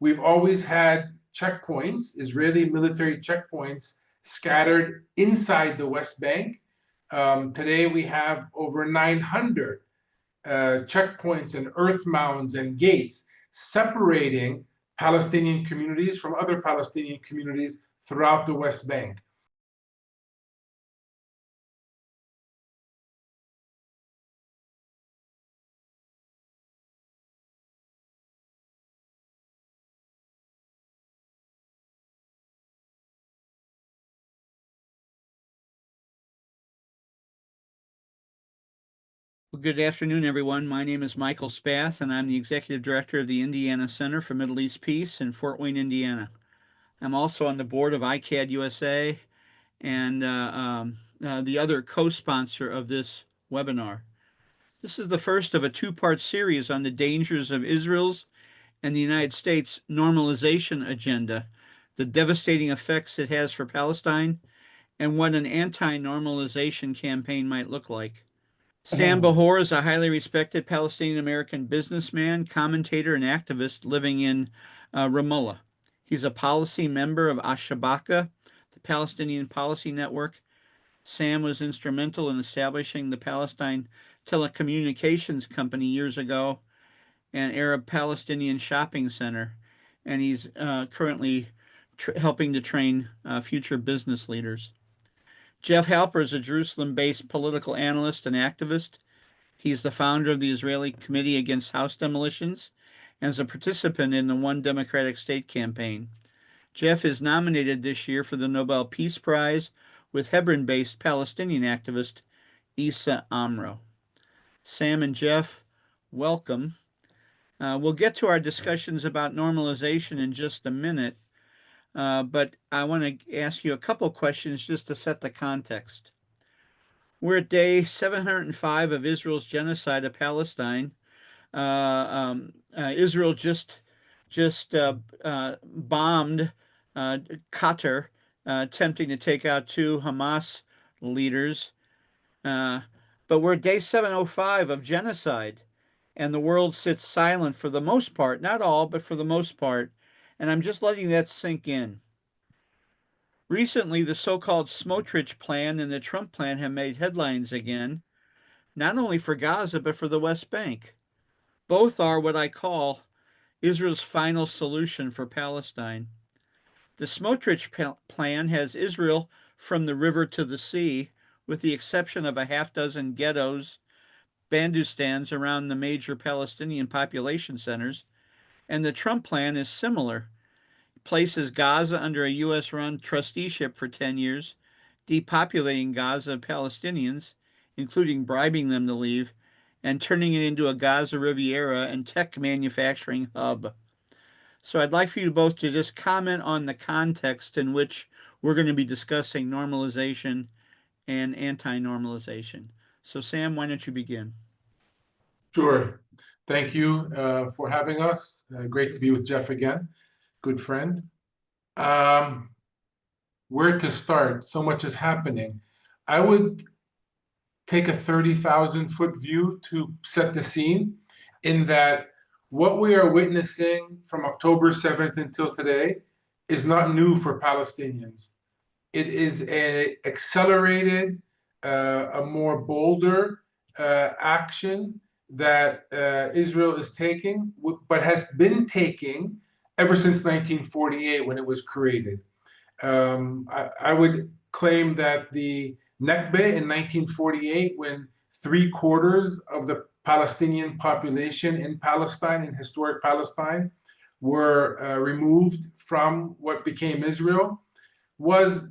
we've always had checkpoints, Israeli military checkpoints, scattered inside the West Bank. Today, we have over 900 checkpoints and earth mounds and gates separating Palestinian communities from other Palestinian communities throughout the West Bank. Well, good afternoon, everyone. My name is Michael Spath, and I'm the Executive Director of the Indiana Center for Middle East Peace in Fort Wayne, Indiana. I'm also on the board of ICAD USA and the other co-sponsor of this webinar. This is the first of a two-part series on the dangers of Israel's and the United States normalization agenda, the devastating effects it has for Palestine, and what an anti-normalization campaign might look like. Sam Bahor is a highly respected Palestinian-American businessman, commentator, and activist living in Ramallah. He's a policy member of Ashabaka, the Palestinian Policy Network. Sam was instrumental in establishing the Palestine Telecommunications Company years ago, an Arab Palestinian shopping center, and he's currently helping to train future business leaders. Jeff Halper is a Jerusalem-based political analyst and activist. He's the founder of the Israeli Committee Against House Demolitions and is a participant in the One Democratic State campaign. Jeff is nominated this year for the Nobel Peace Prize with Hebron-based Palestinian activist Issa Amro. Sam and Jeff, welcome. We'll get to our discussions about normalization in just a minute. But I want to ask you a couple questions just to set the context. We're at day 705 of Israel's genocide of Palestine. Israel just bombed Qatar, attempting to take out two Hamas leaders. But we're at day 705 of genocide, and the world sits silent for the most part, not all, but for the most part. And I'm just letting that sink in. Recently, the so-called Smotrich plan and the Trump plan have made headlines again, not only for Gaza, but for the West Bank. Both are what I call Israel's final solution for Palestine. The Smotrich plan has Israel from the river to the sea, with the exception of a half-dozen ghettos, Bantustans around the major Palestinian population centers, and the Trump plan is similar. Places Gaza under a U.S.-run trusteeship for 10 years, depopulating Gaza of Palestinians, including bribing them to leave, and turning it into a Gaza Riviera and tech manufacturing hub. So I'd like for you both to just comment on the context in which we're going to be discussing normalization and anti-normalization. So Sam, why don't you begin? Sure. Thank you for having us. Great to be with Jeff again. Good friend. Where to start? So much is happening. I would take a 30,000-foot view to set the scene, in that what we are witnessing from October 7th until today is not new for Palestinians. It is an accelerated, a more bolder action that Israel is taking, but has been taking ever since 1948, when it was created. I would claim that the Nakba in 1948, when 3/4 of the Palestinian population in Palestine, in historic Palestine, were removed from what became Israel, was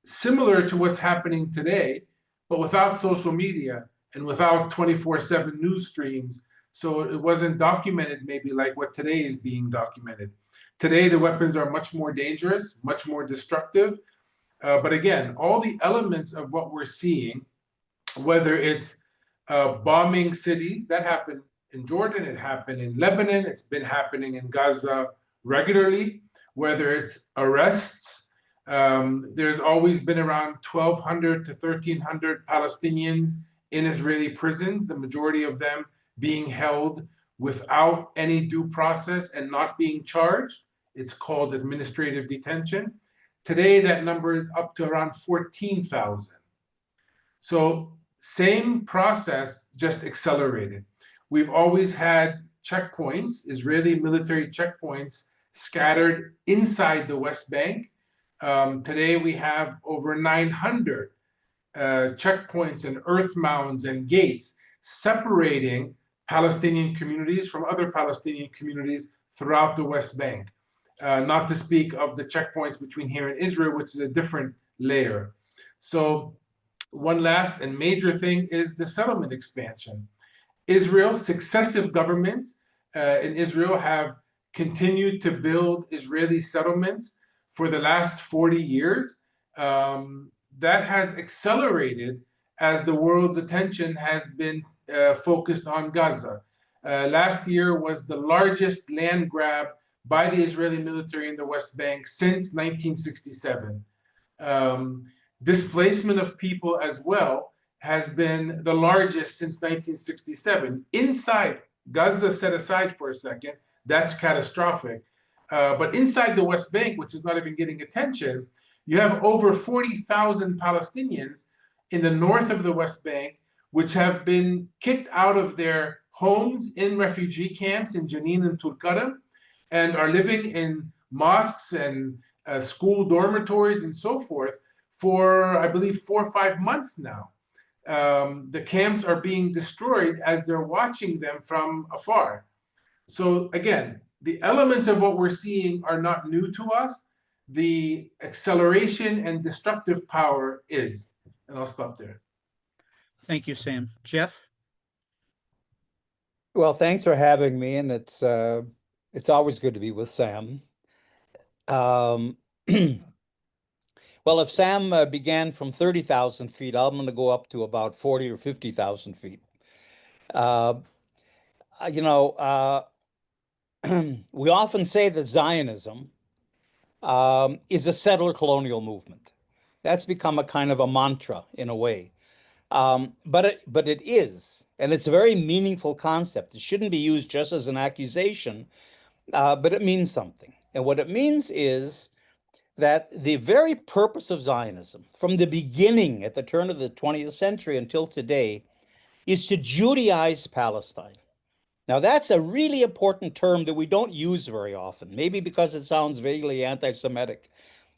similar to what's happening today, but without social media and without 24/7 news streams. So it wasn't documented maybe like what today is being documented. Today, the weapons are much more dangerous, much more destructive. But again, all the elements of what we're seeing, whether it's bombing cities, that happened in Jordan, it happened in Lebanon, it's been happening in Gaza regularly, whether it's arrests, there's always been around 1,200 to 1,300 Palestinians in Israeli prisons, the majority of them being held without any due process and not being charged. It's called administrative detention. Today, that number is up to around 14,000. So same process, just accelerated. We've always had checkpoints, Israeli military checkpoints, scattered inside the West Bank. Today we have over 900 checkpoints and earth mounds and gates separating Palestinian communities from other Palestinian communities throughout the West Bank. Not to speak of the checkpoints between here and Israel, which is a different layer. So one last and major thing is the settlement expansion. Israel, successive governments in Israel have continued to build Israeli settlements for the last 40 years. That has accelerated as the world's attention has been focused on Gaza. Last year was the largest land grab by the Israeli military in the West Bank since 1967. Displacement of people as well has been the largest since 1967. Inside Gaza, set aside for a second, that's catastrophic. But inside the West Bank, which is not even getting attention, you have over 40,000 Palestinians in the north of the West Bank, which have been kicked out of their homes in refugee camps in Jenin and Tulkarem, and are living in mosques and school dormitories and so forth for, I believe, 4 or 5 months now. The camps are being destroyed as they're watching them from afar. So again, the elements of what we're seeing are not new to us. The acceleration and destructive power is. And I'll stop there. Thank you, Sam. Jeff? Well, thanks for having me, and it's always good to be with Sam. Well, if Sam began from 30,000 feet, I'm going to go up to about 40 or 50,000 feet. You know, we often say that Zionism is a settler colonial movement. That's become a kind of a mantra in a way. But it is, and it's a very meaningful concept. It shouldn't be used just as an accusation, but it means something. And what it means is that the very purpose of Zionism, from the beginning at the turn of the 20th century until today, is to Judaize Palestine. Now, that's a really important term that we don't use very often, maybe because it sounds vaguely anti-Semitic.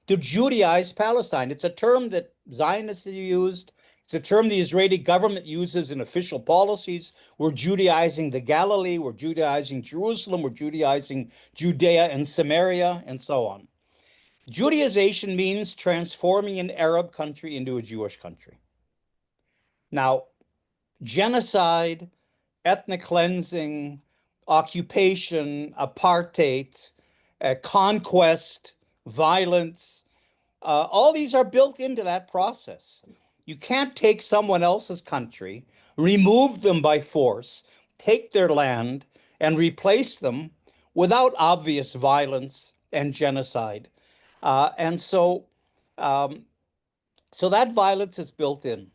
To Judaize Palestine. It's a term that Zionists have used. It's a term the Israeli government uses in official policies. We're Judaizing the Galilee, we're Judaizing Jerusalem, we're Judaizing Judea and Samaria, and so on. Judaization means transforming an Arab country into a Jewish country. Now, genocide, ethnic cleansing, occupation, apartheid, conquest, violence, all these are built into that process. You can't take someone else's country, remove them by force, take their land, and replace them without obvious violence and genocide. So that violence is built in.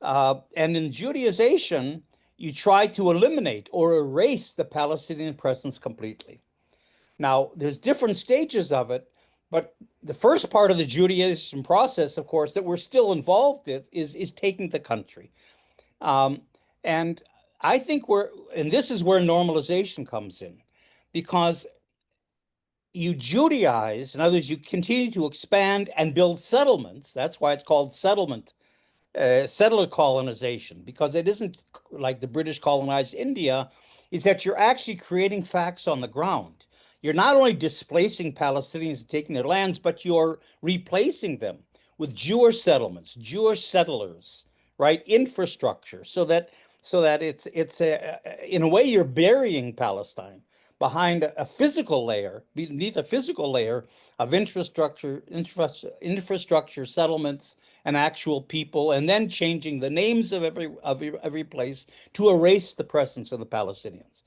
And in Judaization, you try to eliminate or erase the Palestinian presence completely. Now, there's different stages of it, but the first part of the Judaization process, of course, that we're still involved in is taking the country. And I think and this is where normalization comes in, because you Judaize, in other words, you continue to expand and build settlements. That's why it's called settler colonization, because it isn't like the British colonized India, is that you're actually creating facts on the ground. You're not only displacing Palestinians and taking their lands, but you're replacing them with Jewish settlements, Jewish settlers, right? Infrastructure, so that it's in a way you're burying Palestine behind a physical layer, beneath a physical layer of infrastructure, settlements, and actual people, and then changing the names of every place to erase the presence of the Palestinians.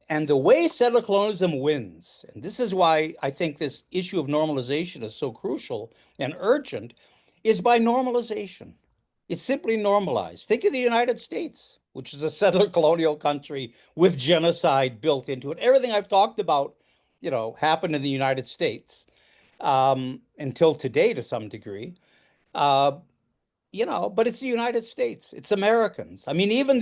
And the way settler colonialism wins, and this is why I think this issue of normalization is so crucial and urgent, is by normalization. It's simply normalized. Think of the United States. which is a settler colonial country with genocide built into it. Everything I've talked about, happened in the United States until today to some degree. But it's the United States. It's Americans. I mean, even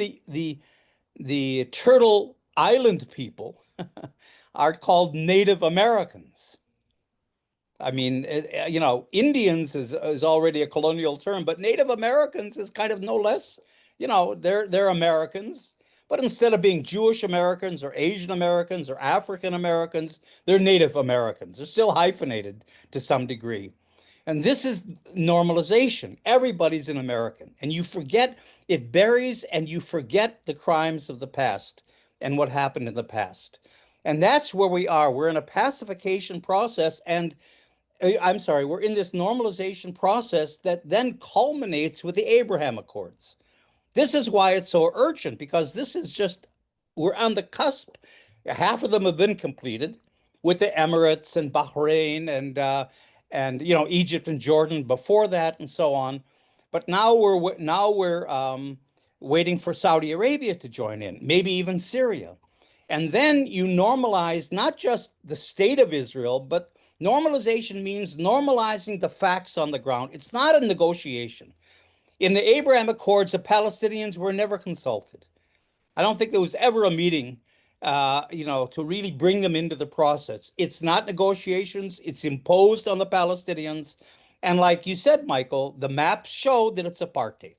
the Turtle Island people are called Native Americans. I mean, Indians is already a colonial term, but Native Americans is kind of no less. They're Americans, but instead of being Jewish Americans or Asian Americans or African Americans, they're Native Americans. They're still hyphenated to some degree. And this is normalization. Everybody's an American. And you forget, it buries and you forget the crimes of the past and what happened in the past. And that's where we are. We're in a pacification process. And I'm sorry, we're in this normalization process that then culminates with the Abraham Accords. This is why it's so urgent, because this is just, we're on the cusp. Half of them have been completed with the Emirates and Bahrain and Egypt and Jordan before that and so on. But now we're waiting for Saudi Arabia to join in, maybe even Syria. And then you normalize not just the state of Israel, but normalization means normalizing the facts on the ground. It's not a negotiation. In the Abraham Accords, the Palestinians were never consulted. I don't think there was ever a meeting, to really bring them into the process. It's not negotiations. It's imposed on the Palestinians. And like you said, Michael, the maps show that it's apartheid.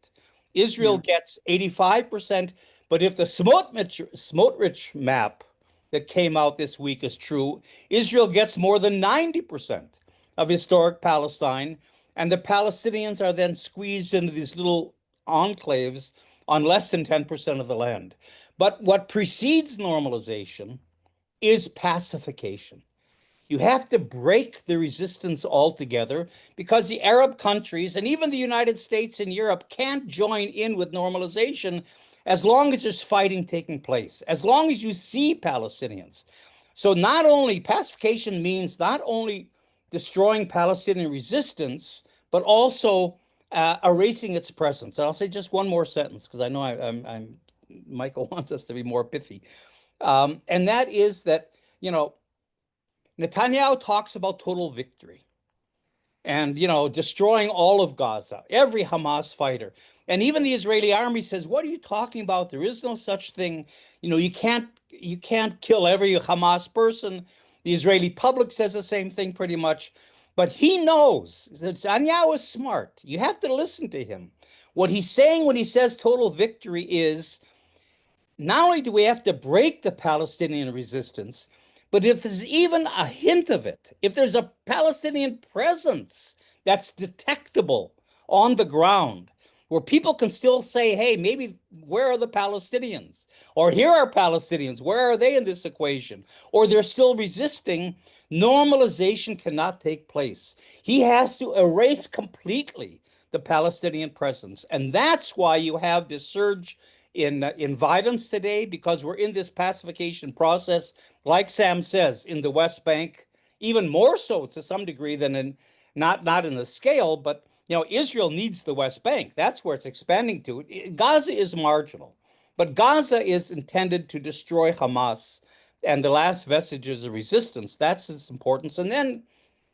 Israel gets 85%, but if the Smotrich map that came out this week is true, Israel gets more than 90% of historic Palestine, and the Palestinians are then squeezed into these little enclaves on less than 10% of the land. But what precedes normalization is pacification. You have to break the resistance altogether, because the Arab countries and even the United States and Europe can't join in with normalization as long as there's fighting taking place, as long as you see Palestinians. So pacification means not only destroying Palestinian resistance, but also erasing its presence. And I'll say just one more sentence, because I know Michael wants us to be more pithy. And that is that, Netanyahu talks about total victory and, destroying all of Gaza, every Hamas fighter. And even the Israeli army says, what are you talking about? There is no such thing. You can't kill every Hamas person. The Israeli public says the same thing pretty much. But he knows that Netanyahu is smart. You have to listen to him. What he's saying when he says total victory is, not only do we have to break the Palestinian resistance, but if there's even a hint of it, if there's a Palestinian presence that's detectable on the ground, where people can still say, hey, maybe where are the Palestinians? Or here are Palestinians, where are they in this equation? Or they're still resisting, normalization cannot take place. He has to erase completely the Palestinian presence. And that's why you have this surge in violence today, because we're in this pacification process, like Sam says, in the West Bank, even more so to some degree than not in the scale, but Israel needs the West Bank. That's where it's expanding to. Gaza is marginal, but Gaza is intended to destroy Hamas and the last vestiges of resistance. That's its importance. And then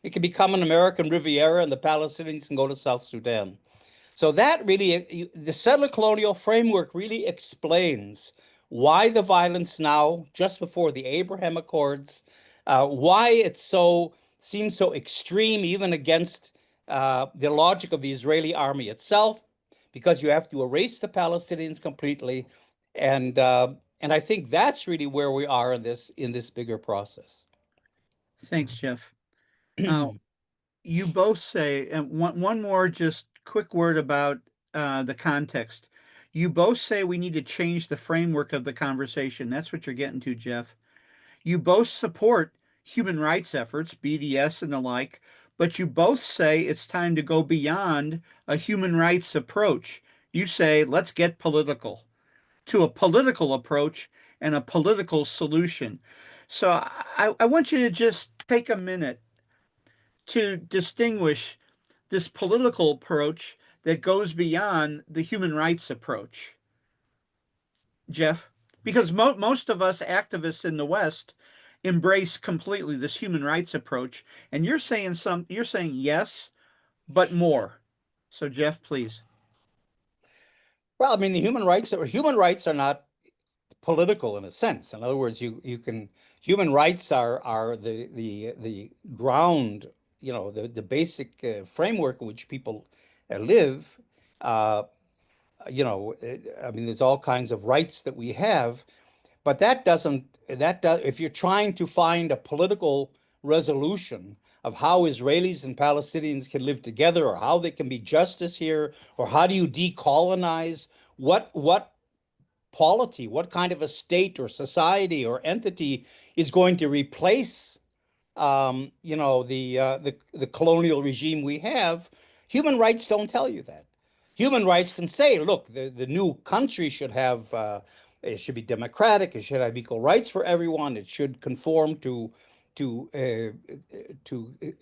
it can become an American Riviera, and the Palestinians can go to South Sudan. So that really, the settler colonial framework really explains why the violence now, just before the Abraham Accords, why it seems so extreme, even against the logic of the Israeli army itself, because you have to erase the Palestinians completely, and I think that's really where we are in this bigger process. Thanks, Jeff. You both say, and one more just quick word about the context. You both say we need to change the framework of the conversation. That's what you're getting to, Jeff. You both support human rights efforts, BDS and the like, but you both say it's time to go beyond a human rights approach. You say, let's get political, to a political approach and a political solution. So I want you to just take a minute to distinguish this political approach that goes beyond the human rights approach. Jeff? Because most of us activists in the West embrace completely this human rights approach, and you're saying yes, but more. So Jeff, please. Well, I mean, the human rights are not political in a sense. In other words, you can human rights are the ground, the basic framework in which people live. Uh, I mean, there's all kinds of rights that we have, but if you're trying to find a political resolution of how Israelis and Palestinians can live together, or how there can be justice here, or how do you decolonize, what polity, what kind of a state or society or entity is going to replace the colonial regime we have. Human rights don't tell you that. Human rights can say, look, the new country should have it should be democratic, it should have equal rights for everyone, it should conform to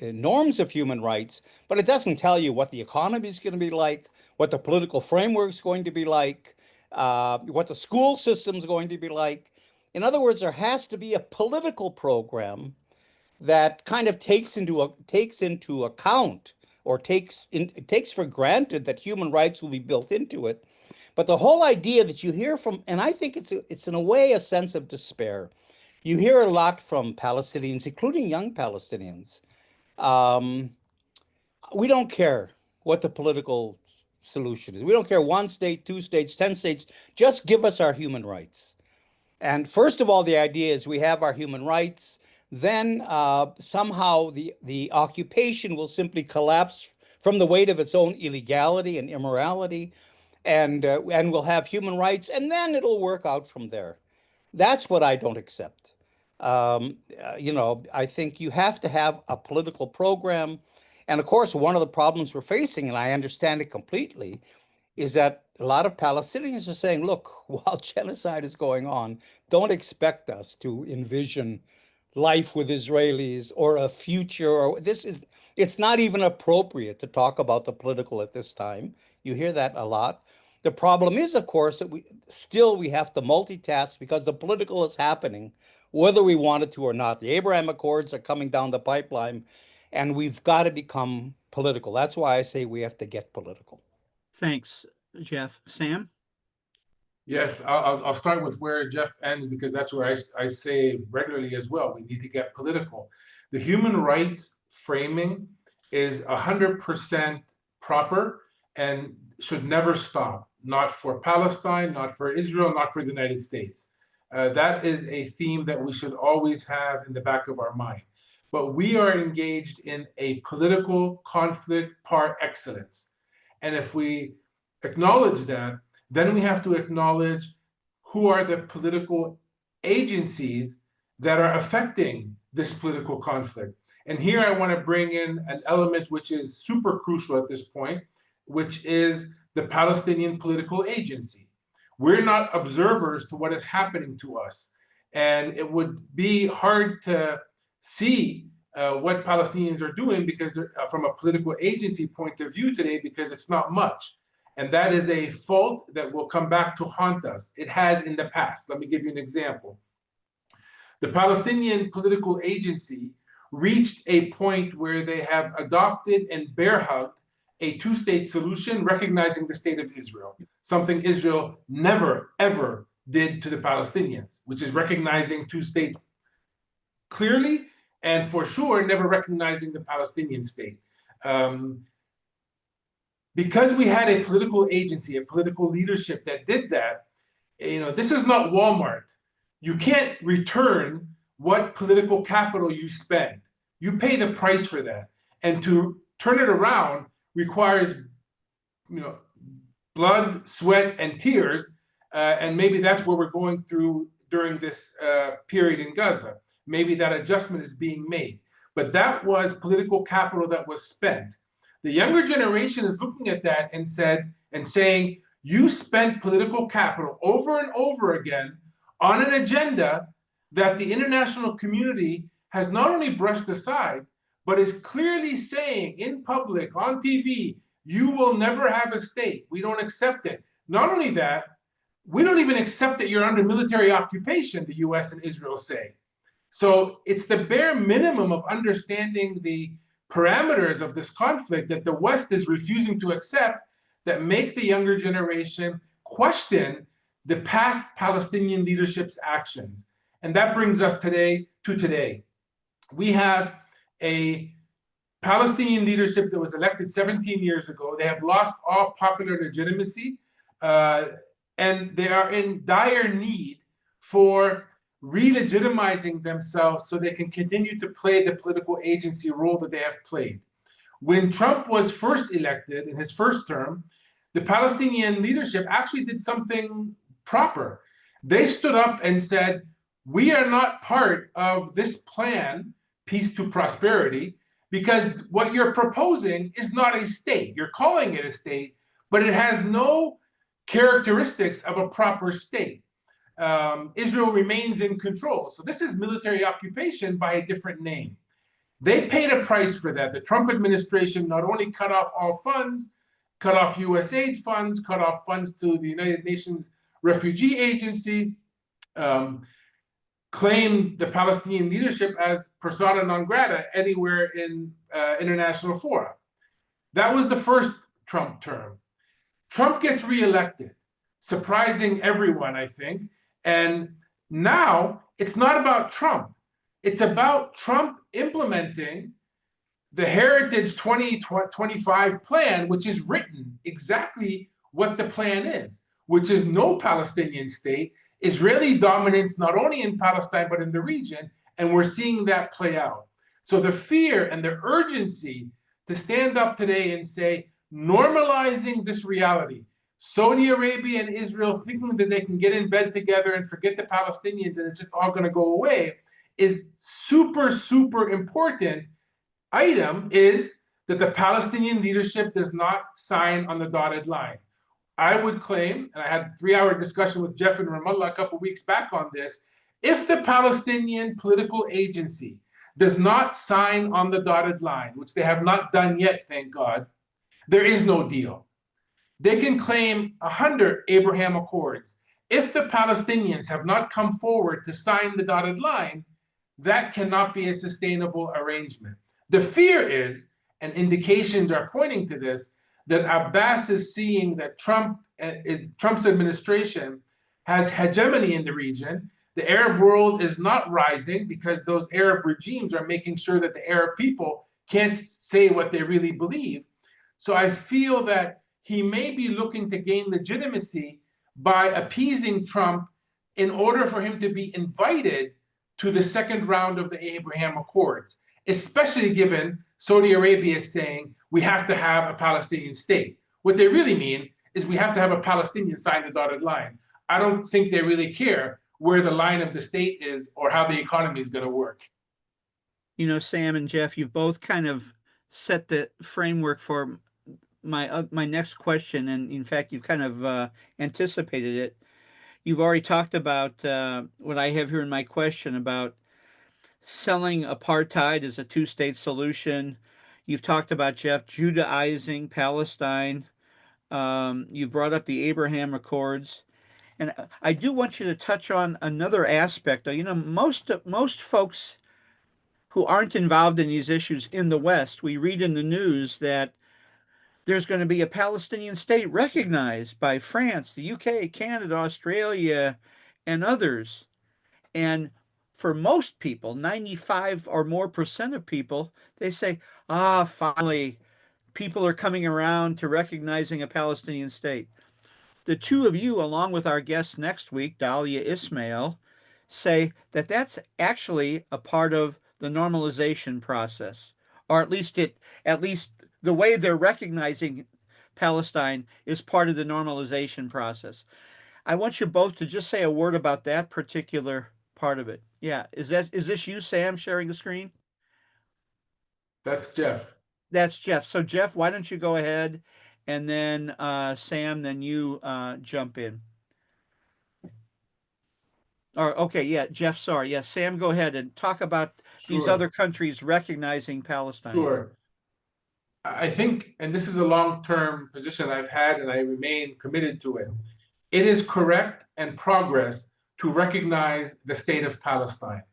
norms of human rights, but it doesn't tell you what the economy is going to be like, what the political framework is going to be like, what the school system is going to be like. In other words, there has to be a political program that kind of takes into account, or takes for granted that human rights will be built into it. But the whole idea that you hear from, and I think it's in a way a sense of despair. You hear a lot from Palestinians, including young Palestinians. Um, we don't care what the political solution is. We don't care 1 state, 2 states, 10 states. Just give us our human rights. And first of all, the idea is we have our human rights. Then somehow the occupation will simply collapse from the weight of its own illegality and immorality, and we'll have human rights, and then it'll work out from there. That's what I don't accept. I think you have to have a political program. And of course, one of the problems we're facing, and I understand it completely, is that a lot of Palestinians are saying, look, while genocide is going on, don't expect us to envision life with Israelis or a future, or it's not even appropriate to talk about the political at this time. You hear that a lot. The problem is, of course, that we have to multitask because the political is happening, whether we want it to or not. The Abraham Accords are coming down the pipeline, and we've got to become political. That's why I say we have to get political. Thanks, Jeff. Sam? Yes, I'll start with where Jeff ends, because that's where I say regularly as well. We need to get political. The human rights framing is 100% proper and should never stop. Not for Palestine, not for Israel, not for the United States. That is a theme that we should always have in the back of our mind. But we are engaged in a political conflict par excellence. And if we acknowledge that, then we have to acknowledge who are the political agencies that are affecting this political conflict. And here I want to bring in an element which is super crucial at this point, which is the Palestinian political agency. We're not observers to what is happening to us. And it would be hard to see what Palestinians are doing because from a political agency point of view today, because it's not much. And that is a fault that will come back to haunt us. It has in the past. Let me give you an example. The Palestinian political agency reached a point where they have adopted and bear hugged a two-state solution, recognizing the state of Israel, something Israel never, ever did to the Palestinians, which is recognizing two states clearly, and for sure, never recognizing the Palestinian state. Because we had a political agency, a political leadership that did that, this is not Walmart. You can't return what political capital you spend. You pay the price for that. And to turn it around requires, blood, sweat, and tears. And maybe that's what we're going through during this period in Gaza. Maybe that adjustment is being made. But that was political capital that was spent. The younger generation is looking at that and saying, you spent political capital over and over again on an agenda that the international community has not only brushed aside, but is clearly saying in public, on TV, you will never have a state. We don't accept it. Not only that, we don't even accept that you're under military occupation, the US and Israel say. So it's the bare minimum of understanding the parameters of this conflict that the West is refusing to accept that make the younger generation question the past Palestinian leadership's actions. And that brings us today to today. We have a Palestinian leadership that was elected 17 years ago. They have lost all popular legitimacy, and they are in dire need for re-legitimizing themselves so they can continue to play the political agency role that they have played. When Trump was first elected in his first term, the Palestinian leadership actually did something proper. They stood up and said, we are not part of this plan, peace to prosperity, because what you're proposing is not a state. You're calling it a state, but it has no characteristics of a proper state. Israel remains in control. So this is military occupation by a different name. They paid a price for that. The Trump administration not only cut off all funds, cut off US aid funds, cut off funds to the United Nations Refugee Agency, claimed the Palestinian leadership as persona non grata anywhere in international fora. That was the first Trump term. Trump gets reelected, surprising everyone, I think. And now it's not about Trump. It's about Trump implementing the Heritage 2025 plan, which is written exactly what the plan is, which is no Palestinian state, Israeli dominance not only in Palestine, but in the region. And we're seeing that play out. So the fear and the urgency to stand up today and say, normalizing this reality, Saudi Arabia and Israel thinking that they can get in bed together and forget the Palestinians and it's just all going to go away, is super, super important. Item is that the Palestinian leadership does not sign on the dotted line. I would claim, and I had a 3-hour discussion with Jeff in Ramallah a couple of weeks back on this, if the Palestinian political agency does not sign on the dotted line, which they have not done yet, thank God, there is no deal. They can claim 100 Abraham Accords. If the Palestinians have not come forward to sign the dotted line, that cannot be a sustainable arrangement. The fear is, and indications are pointing to this, that Abbas is seeing that Trump's administration has hegemony in the region. The Arab world is not rising because those Arab regimes are making sure that the Arab people can't say what they really believe. So I feel that he may be looking to gain legitimacy by appeasing Trump in order for him to be invited to the second round of the Abraham Accords, especially given Saudi Arabia is saying we have to have a Palestinian state. What they really mean is we have to have a Palestinian sign the dotted line. I don't think they really care where the line of the state is or how the economy is going to work. You know, Sam and Jeff, you've both kind of set the framework for my next question, and in fact, you've kind of anticipated it. You've already talked about what I have here in my question about selling apartheid as a two-state solution. You've talked about, Jeff, Judaizing Palestine. You've brought up the Abraham Accords. And I do want you to touch on another aspect. You know, most folks who aren't involved in these issues in the West, we read in the news that there's going to be a Palestinian state recognized by France, the UK, Canada, Australia, and others. And for most people, 95 or more percent of people, they say, finally, people are coming around to recognizing a Palestinian state. The two of you, along with our guest next week, Dahlia Ismail, say that that's actually a part of the normalization process, or at least the way they're recognizing Palestine is part of the normalization process. I want you both to just say a word about that particular part of it. Yeah, is this you, Sam, sharing the screen? That's Jeff. That's Jeff. So Jeff, why don't you go ahead, and then Sam, then you jump in. Or okay, yeah, Jeff, sorry. Yeah, Sam, go ahead and talk about these Sure. other countries recognizing Palestine. Sure. I think, and this is a long-term position I've had, and I remain committed to it. it is correct and progress to recognize the state of Palestine.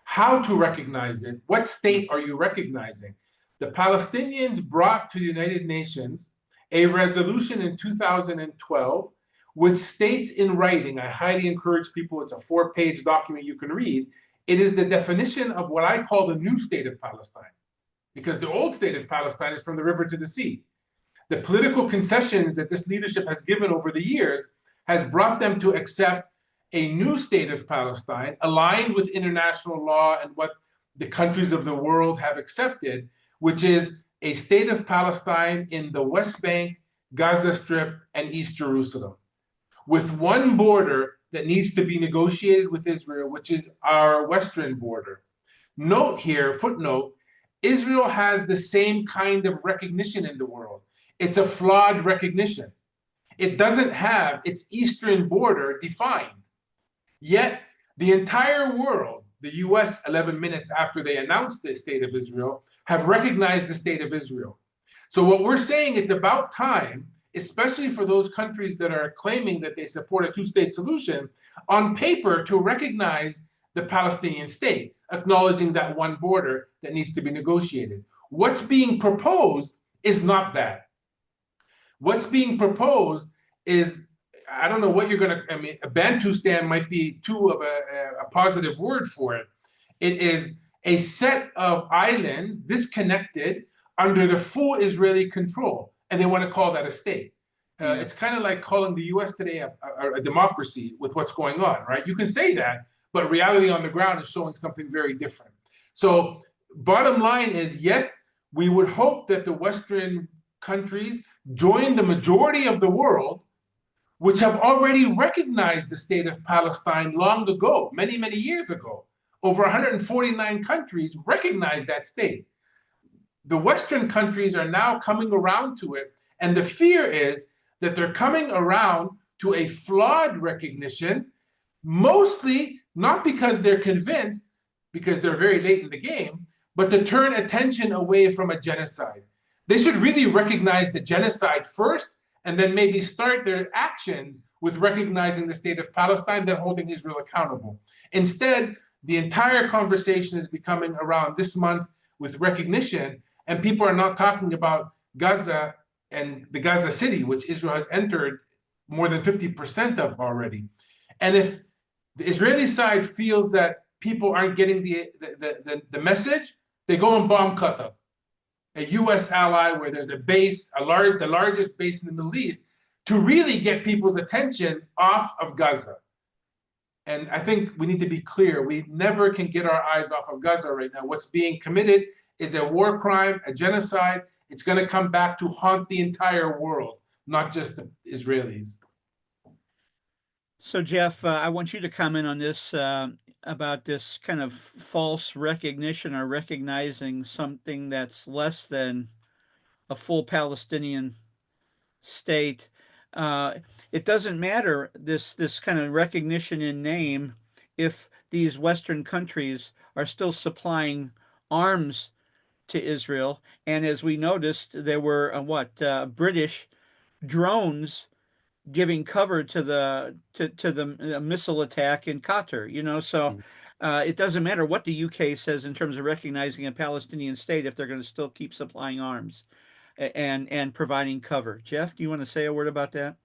How to recognize it? What state are you recognizing? The Palestinians brought to the United Nations a resolution in 2012, which states in writing, I highly encourage people, it's a 4-page document you can read. It is the definition of what I call the new state of Palestine, because the old state of Palestine is from the river to the sea. The political concessions that this leadership has given over the years has brought them to accept a new state of Palestine aligned with international law and what the countries of the world have accepted, which is a state of Palestine in the West Bank, Gaza Strip, and East Jerusalem, with one border that needs to be negotiated with Israel, which is our western border. Note here, footnote, Israel has the same kind of recognition in the world. It's a flawed recognition. It doesn't have its eastern border defined. Yet the entire world, the US 11 minutes after they announced the state of Israel, have recognized the state of Israel. So what we're saying, it's about time, especially for those countries that are claiming that they support a two-state solution, on paper to recognize the Palestinian state, acknowledging that one border that needs to be negotiated. What's being proposed is not that. What's being proposed is, I don't know what you're going to, I mean, a Bantustan might be too of a positive word for it. It is a set of islands disconnected under the full Israeli control, and they want to call that a state. It's kind of like calling the US today a democracy with what's going on, right? You can say that, but reality on the ground is showing something very different. So bottom line is, yes, we would hope that the Western countries join the majority of the world, which have already recognized the state of Palestine long ago, many, many years ago. Over 149 countries recognize that state. The Western countries are now coming around to it, and the fear is that they're coming around to a flawed recognition, mostly not because they're convinced, because they're very late in the game, but to turn attention away from a genocide. They should really recognize the genocide first, and then maybe start their actions with recognizing the state of Palestine, then holding Israel accountable. Instead, the entire conversation is becoming around this month with recognition, and people are not talking about Gaza and the Gaza city, which Israel has entered more than 50% of already. And if the Israeli side feels that people aren't getting the message, they go and bomb Qatar, a US ally where there's a base, the largest base in the Middle East, to really get people's attention off of Gaza. And I think we need to be clear, we never can get our eyes off of Gaza right now. What's being committed is a war crime, a genocide. It's going to come back to haunt the entire world, not just the Israelis. So, Jeff, I want you to comment on this about this kind of false recognition or recognizing something that's less than a full Palestinian state. It doesn't matter, this kind of recognition in name, if these Western countries are still supplying arms to Israel. And as we noticed, there were British drones giving cover to the missile attack in Qatar. So it doesn't matter what the UK says in terms of recognizing a Palestinian state if they're going to still keep supplying arms and providing cover. Jeff, do you want to say a word about that?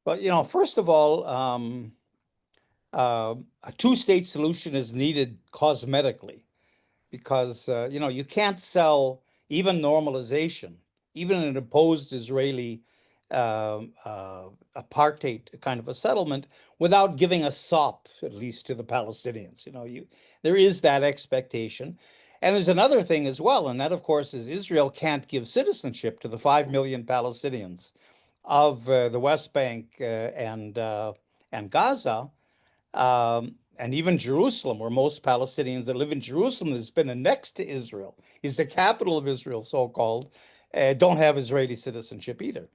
Well, first of all, a two-state solution is needed cosmetically because, you can't sell even normalization, even an opposed Israeli apartheid kind of a settlement, without giving a sop, at least to the Palestinians. There is that expectation. And there's another thing as well, and that, of course, is Israel can't give citizenship to the 5 million Palestinians of the West Bank and Gaza, and even Jerusalem, where most Palestinians that live in Jerusalem that's been annexed to Israel, is the capital of Israel, so-called, don't have Israeli citizenship either.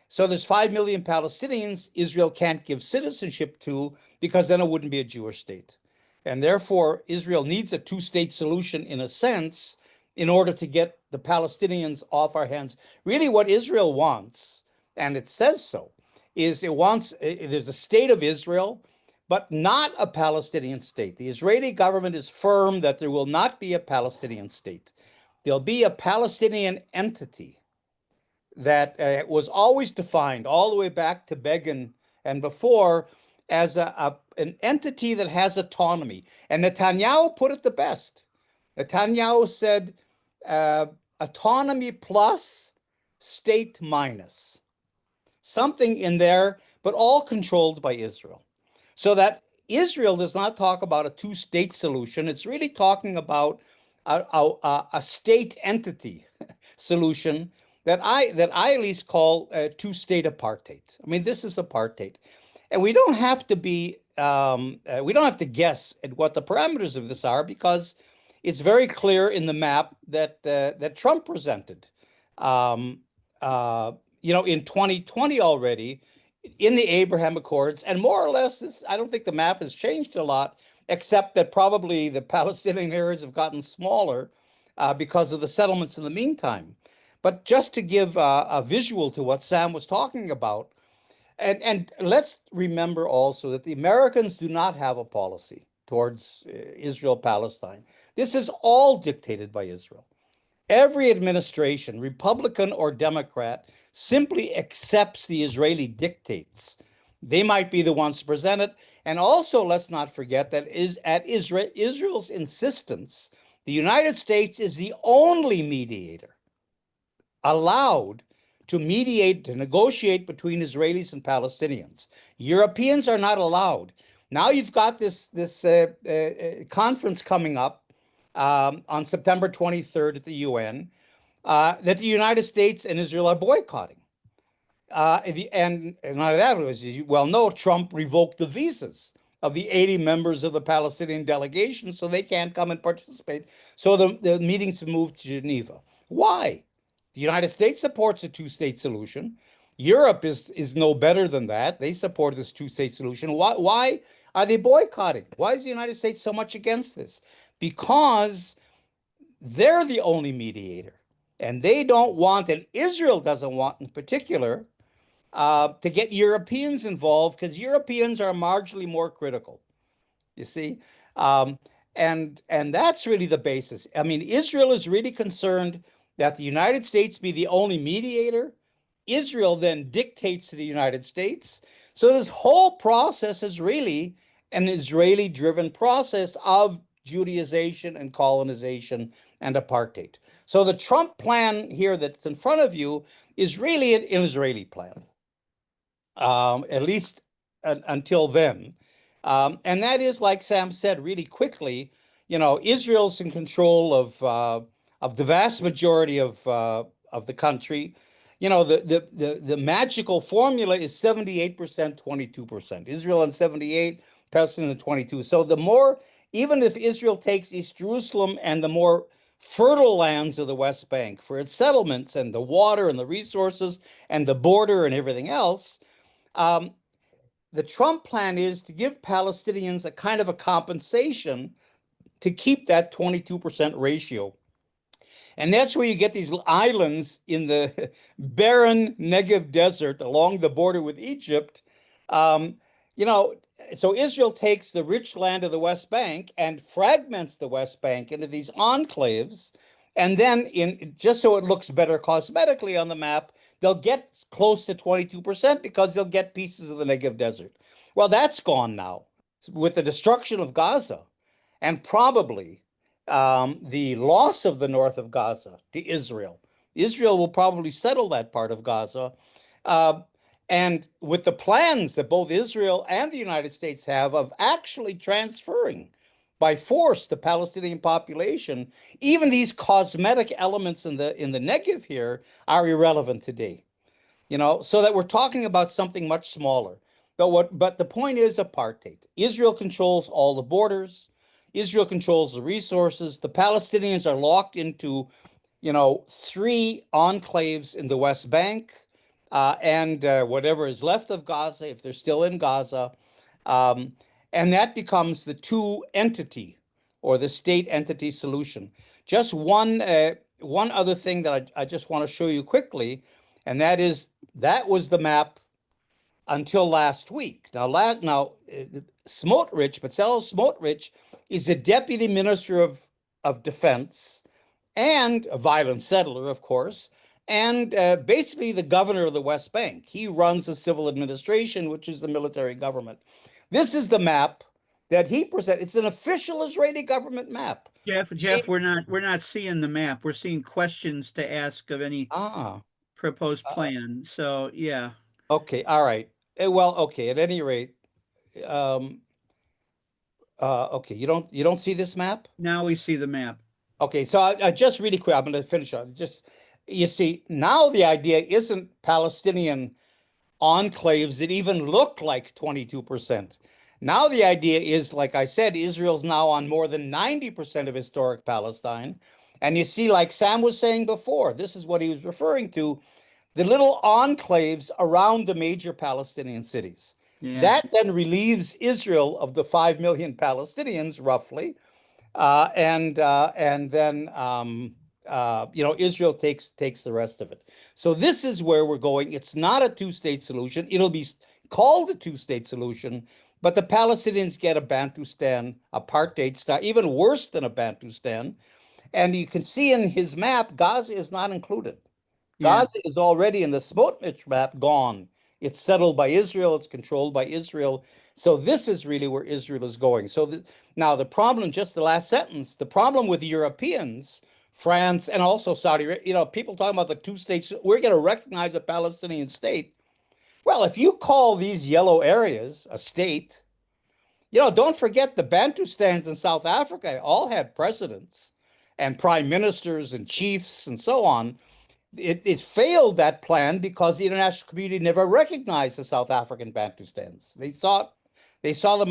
So there's 5 million Palestinians Israel can't give citizenship to, because then it wouldn't be a Jewish state. And therefore, Israel needs a two-state solution in a sense in order to get the Palestinians off our hands. Really what Israel wants, and it says so, is there's a state of Israel, but not a Palestinian state. The Israeli government is firm that there will not be a Palestinian state. There'll be a Palestinian entity that was always defined all the way back to Begin and before as an entity that has autonomy. And Netanyahu put it the best. Netanyahu said autonomy plus, state minus. Something in there, but all controlled by Israel. So that Israel does not talk about a two-state solution. It's really talking about a state entity solution that I at least call two-state apartheid. I mean, this is apartheid, and we don't have to be we don't have to guess at what the parameters of this are, because it's very clear in the map that that Trump presented. In 2020 already, in the Abraham Accords, and more or less, this, I don't think the map has changed a lot, except that probably the Palestinian areas have gotten smaller because of the settlements in the meantime. But just to give a visual to what Sam was talking about, and let's remember also that the Americans do not have a policy towards Israel-Palestine. This is all dictated by Israel. Every administration, Republican or Democrat, simply accepts the Israeli dictates. They might be the ones to present it. And also, let's not forget that at Israel's insistence, the United States is the only mediator allowed to mediate, to negotiate between Israelis and Palestinians. Europeans are not allowed. Now you've got this conference coming up on September 23rd at the UN that the United States and Israel are boycotting. And not only that, as you well know, Trump revoked the visas of the 80 members of the Palestinian delegation, so they can't come and participate. So the meetings have moved to Geneva. Why? The United States supports a two-state solution. Europe is no better than that. They support this two-state solution. Why are they boycotting? Why is the United States so much against this? Because they're the only mediator, and they don't want, and Israel doesn't want in particular, to get Europeans involved, because Europeans are marginally more critical, you see? And that's really the basis. I mean, Israel is really concerned that the United States be the only mediator. Israel then dictates to the United States. So this whole process is really an Israeli-driven process of Judaization and colonization and apartheid. So the Trump plan here that's in front of you is really an Israeli plan, at least until then. And that is, like Sam said, really quickly, Israel's in control of the vast majority of the country. The magical formula is 78%, 22%. Israel on 78, Palestine on 22. So the more, even if Israel takes East Jerusalem and the more fertile lands of the West Bank for its settlements and the water and the resources and the border and everything else, the Trump plan is to give Palestinians a kind of a compensation to keep that 22% ratio. And that's where you get these islands in the barren Negev desert along the border with Egypt. So Israel takes the rich land of the West Bank and fragments the West Bank into these enclaves. And then, just so it looks better cosmetically on the map, they'll get close to 22% because they'll get pieces of the Negev desert. Well, that's gone now with the destruction of Gaza, and probably the loss of the north of Gaza to Israel. Israel will probably settle that part of Gaza. And with the plans that both Israel and the United States have of actually transferring by force the Palestinian population, even these cosmetic elements in the Negev here are irrelevant today. So that we're talking about something much smaller. But the point is apartheid. Israel controls all the borders. Israel controls the resources. The Palestinians are locked into, 3 enclaves in the West Bank and whatever is left of Gaza, if they're still in Gaza. And that becomes the two entity or the state entity solution. Just one other thing that I just want to show you quickly, and that was the map until last week. Now, Smotrich, Bezalel Smotrich, is the deputy minister of defense and a violent settler, of course, and basically the governor of the West Bank. He runs the civil administration, which is the military government. This is the map that he presented. It's an official Israeli government map. Jeff, we're not seeing the map. We're seeing questions to ask of any proposed plan. So yeah. Okay, all right. Well, okay. At any rate, okay. You don't see this map? Now we see the map. Okay, so I just really quick. I'm going to finish on just. You see, now the idea isn't Palestinian enclaves that even look like 22%. Now the idea is, like I said, Israel's now on more than 90% of historic Palestine. And you see, like Sam was saying before, this is what he was referring to, the little enclaves around the major Palestinian cities. Yeah. That then relieves Israel of the 5 million Palestinians, roughly. And then Israel takes the rest of it. So this is where we're going. It's not a two-state solution. It'll be called a two-state solution, but the Palestinians get a Bantustan apartheid style, even worse than a Bantustan. And you can see in his map, Gaza is not included. Yeah. Gaza is already in the Smotrich map gone. It's settled by Israel. It's controlled by Israel. So this is really where Israel is going. So now the problem, just the last sentence, the problem with the Europeans, France, and also Saudi Arabia, people talking about the two states, we're going to recognize a Palestinian state. Well, if you call these yellow areas a state, don't forget the Bantustans in South Africa all had presidents and prime ministers and chiefs and so on. It failed, that plan, because the international community never recognized the South African Bantustans. They saw them,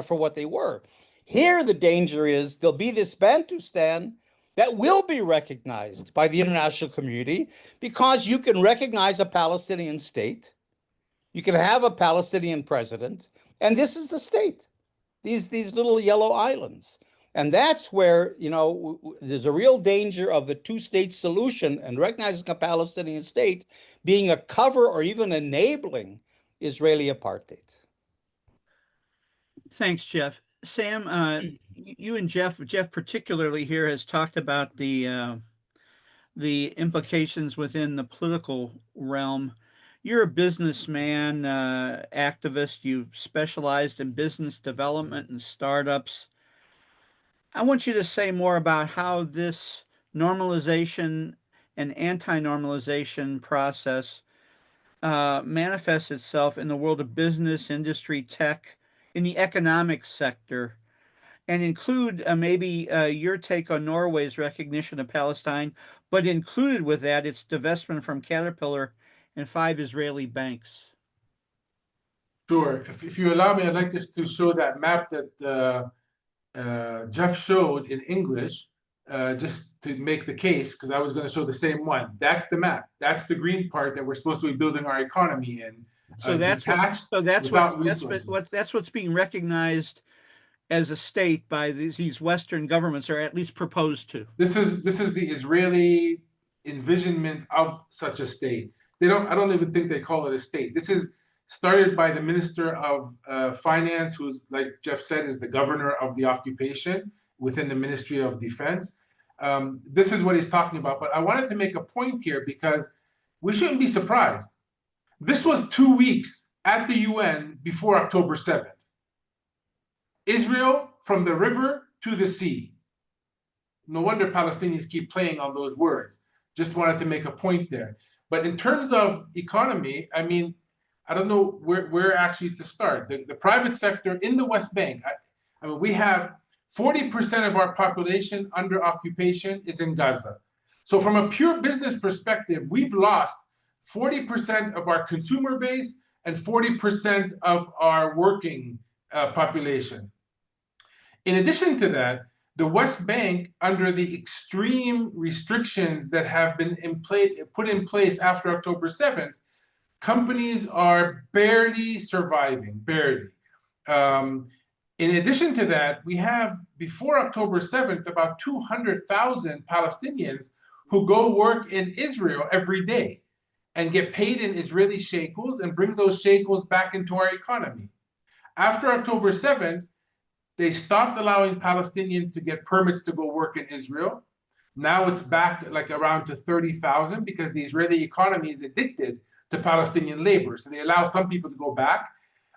for what they were. Here, the danger is there'll be this Bantustan that will be recognized by the international community, because you can recognize a Palestinian state, you can have a Palestinian president, and this is the state. These little yellow islands. And that's where, there's a real danger of the two-state solution and recognizing a Palestinian state being a cover or even enabling Israeli apartheid. Thanks, Jeff. Sam, you and Jeff particularly here has talked about the implications within the political realm. You're a businessman, activist. You specialized in business development and startups. I want you to say more about how this normalization and anti-normalization process manifests itself in the world of business, industry, tech, in the economic sector, and include maybe your take on Norway's recognition of Palestine, but included with that its divestment from Caterpillar and 5 Israeli banks. Sure. If you allow me, I'd like just to show that map that Jeff showed in English, just to make the case, because I was going to show the same one. That's the map. That's the green part that we're supposed to be building our economy in. So that's what's being recognized as a state by these Western governments, or at least proposed to. This is the Israeli envisionment of such a state. I don't even think they call it a state. This is started by the Minister of Finance, who's, like Jeff said, is the governor of the occupation within the Ministry of Defense. This is what he's talking about. But I wanted to make a point here, because we shouldn't be surprised. This was 2 weeks at the UN before October 7th. Israel from the river to the sea. No wonder Palestinians keep playing on those words. Just wanted to make a point there. But in terms of economy, I mean, I don't know where actually to start. The private sector in the West Bank, I mean, we have 40% of our population under occupation is in Gaza. So from a pure business perspective, we've lost 40% of our consumer base and 40% of our working population. In addition to that, the West Bank, under the extreme restrictions that have been put in place after October 7th, companies are barely surviving, barely. In addition to that, we have, before October 7th, about 200,000 Palestinians who go work in Israel every day. and get paid in Israeli shekels and bring those shekels back into our economy. After October 7th, they stopped allowing Palestinians to get permits to go work in Israel. Now it's back like around to 30,000 because the Israeli economy is addicted to Palestinian labor. So they allow some people to go back.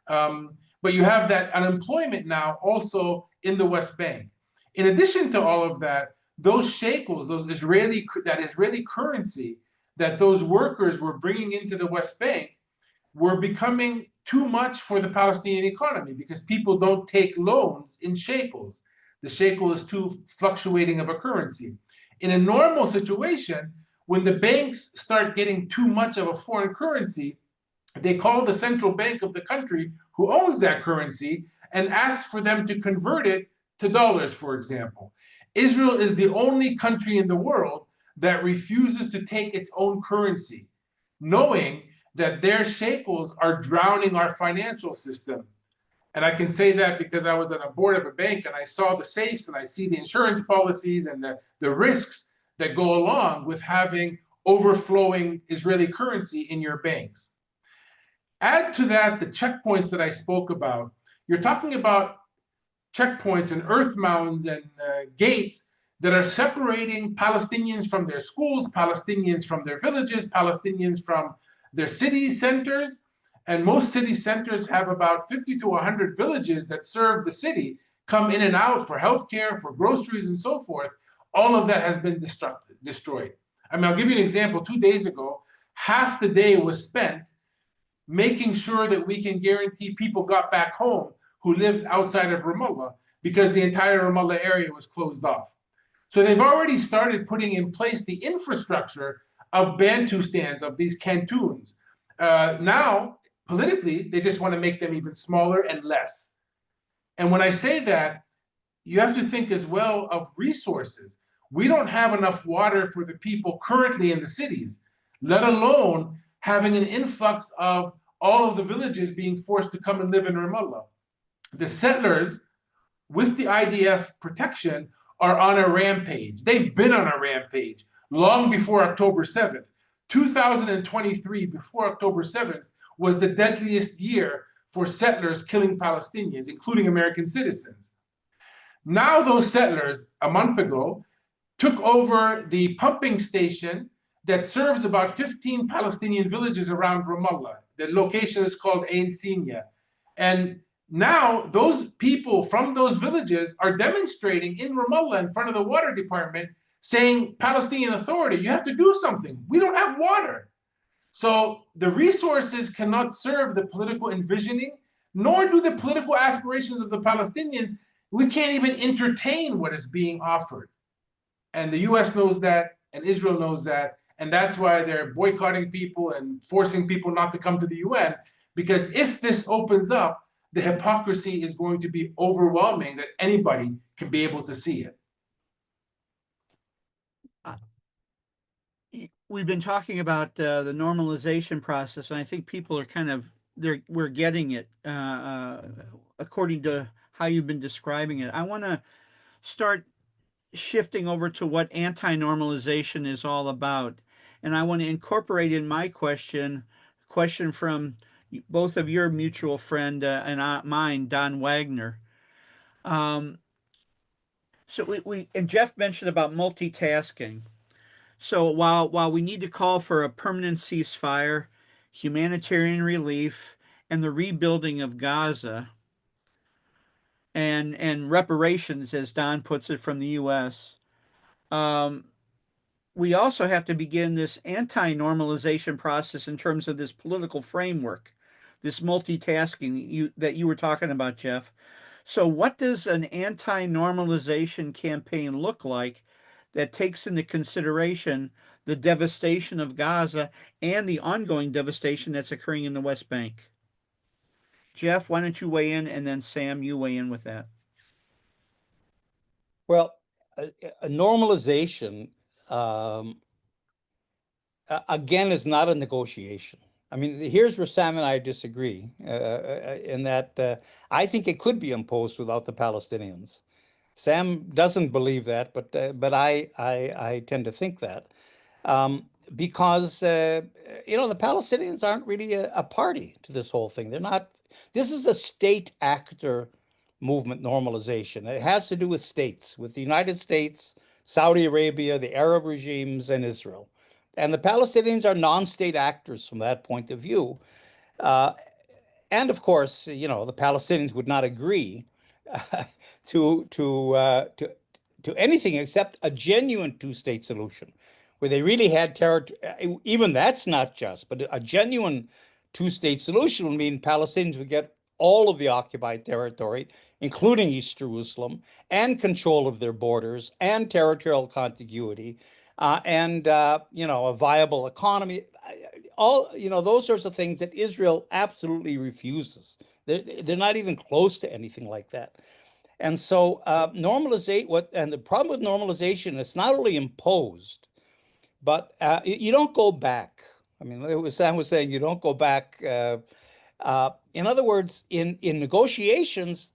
But you have that unemployment now also in the West Bank. In addition to all of that, those shekels, that Israeli currency that those workers were bringing into the West Bank were becoming too much for the Palestinian economy because people don't take loans in shekels. The shekel is too fluctuating of a currency. In a normal situation, when the banks start getting too much of a foreign currency, they call the central bank of the country who owns that currency and ask for them to convert it to dollars, for example. Israel is the only country in the world that refuses to take its own currency, knowing that their shekels are drowning our financial system. And I can say that because I was on a board of a bank and I saw the safes and I see the insurance policies and the risks that go along with having overflowing Israeli currency in your banks. Add to that the checkpoints that I spoke about. You're talking about checkpoints and earth mounds and gates that are separating Palestinians from their schools, Palestinians from their villages, Palestinians from their city centers. And most city centers have about 50 to 100 villages that serve the city, come in and out for healthcare, for groceries, and so forth. All of that has been destroyed. I mean, I'll give you an example. 2 days ago, half the day was spent making sure that we can guarantee people got back home who lived outside of Ramallah because the entire Ramallah area was closed off. So they've already started putting in place the infrastructure of Bantustans, of these cantons. Now, politically, they just want to make them even smaller and less. And when I say that, you have to think as well of resources. We don't have enough water for the people currently in the cities, let alone having an influx of all of the villages being forced to come and live in Ramallah. The settlers, with the IDF protection, are on a rampage. They've been on a rampage long before October 7th. 2023, before October 7th, was the deadliest year for settlers killing Palestinians, including American citizens. Now those settlers, a month ago, took over the pumping station that serves about 15 Palestinian villages around Ramallah. The location is called Ain Sinya. And now those people from those villages are demonstrating in Ramallah in front of the water department saying, Palestinian Authority, you have to do something. We don't have water. So the resources cannot serve the political envisioning, nor do the political aspirations of the Palestinians. We can't even entertain what is being offered. And the US knows that, and Israel knows that, and that's why they're boycotting people and forcing people not to come to the UN, because if this opens up, the hypocrisy is going to be overwhelming that anybody can be able to see it. We've been talking about the normalization process, and I think people are we're getting it according to how you've been describing it. I want to start shifting over to what anti-normalization is all about. And I want to incorporate in my question from both of your mutual friend and mine, Don Wagner. So and Jeff mentioned about multitasking. So while we need to call for a permanent ceasefire, humanitarian relief, and the rebuilding of Gaza, and reparations, as Don puts it, from the U.S., we also have to begin this anti-normalization process in terms of this political framework, this multitasking that you were talking about, Jeff. So what does an anti-normalization campaign look like that takes into consideration the devastation of Gaza and the ongoing devastation that's occurring in the West Bank? Jeff, why don't you weigh in, and then Sam, you weigh in with that. Well, a normalization, again, is not a negotiation. I mean, here's where Sam and I disagree, in that I think it could be imposed without the Palestinians. Sam doesn't believe that, but I tend to think that. because the Palestinians aren't really a party to this whole thing. They're not. This is a state actor movement, normalization. It has to do with states, with the United States, Saudi Arabia, the Arab regimes, and Israel. And the Palestinians are non-state actors from that point of view. Uh, and of course, the Palestinians would not agree to to uh, to to anything except a genuine two-state solution, where they really had territory. Even that's not just, but a genuine two-state solution would mean Palestinians would get all of the occupied territory, including East Jerusalem, and control of their borders and territorial contiguity, and a viable economy. All those sorts of things that Israel absolutely refuses. They're not even close to anything like that. And so and the problem with normalization, it's not only imposed, but you don't go back. I mean, Sam was saying you don't go back. In other words, in negotiations,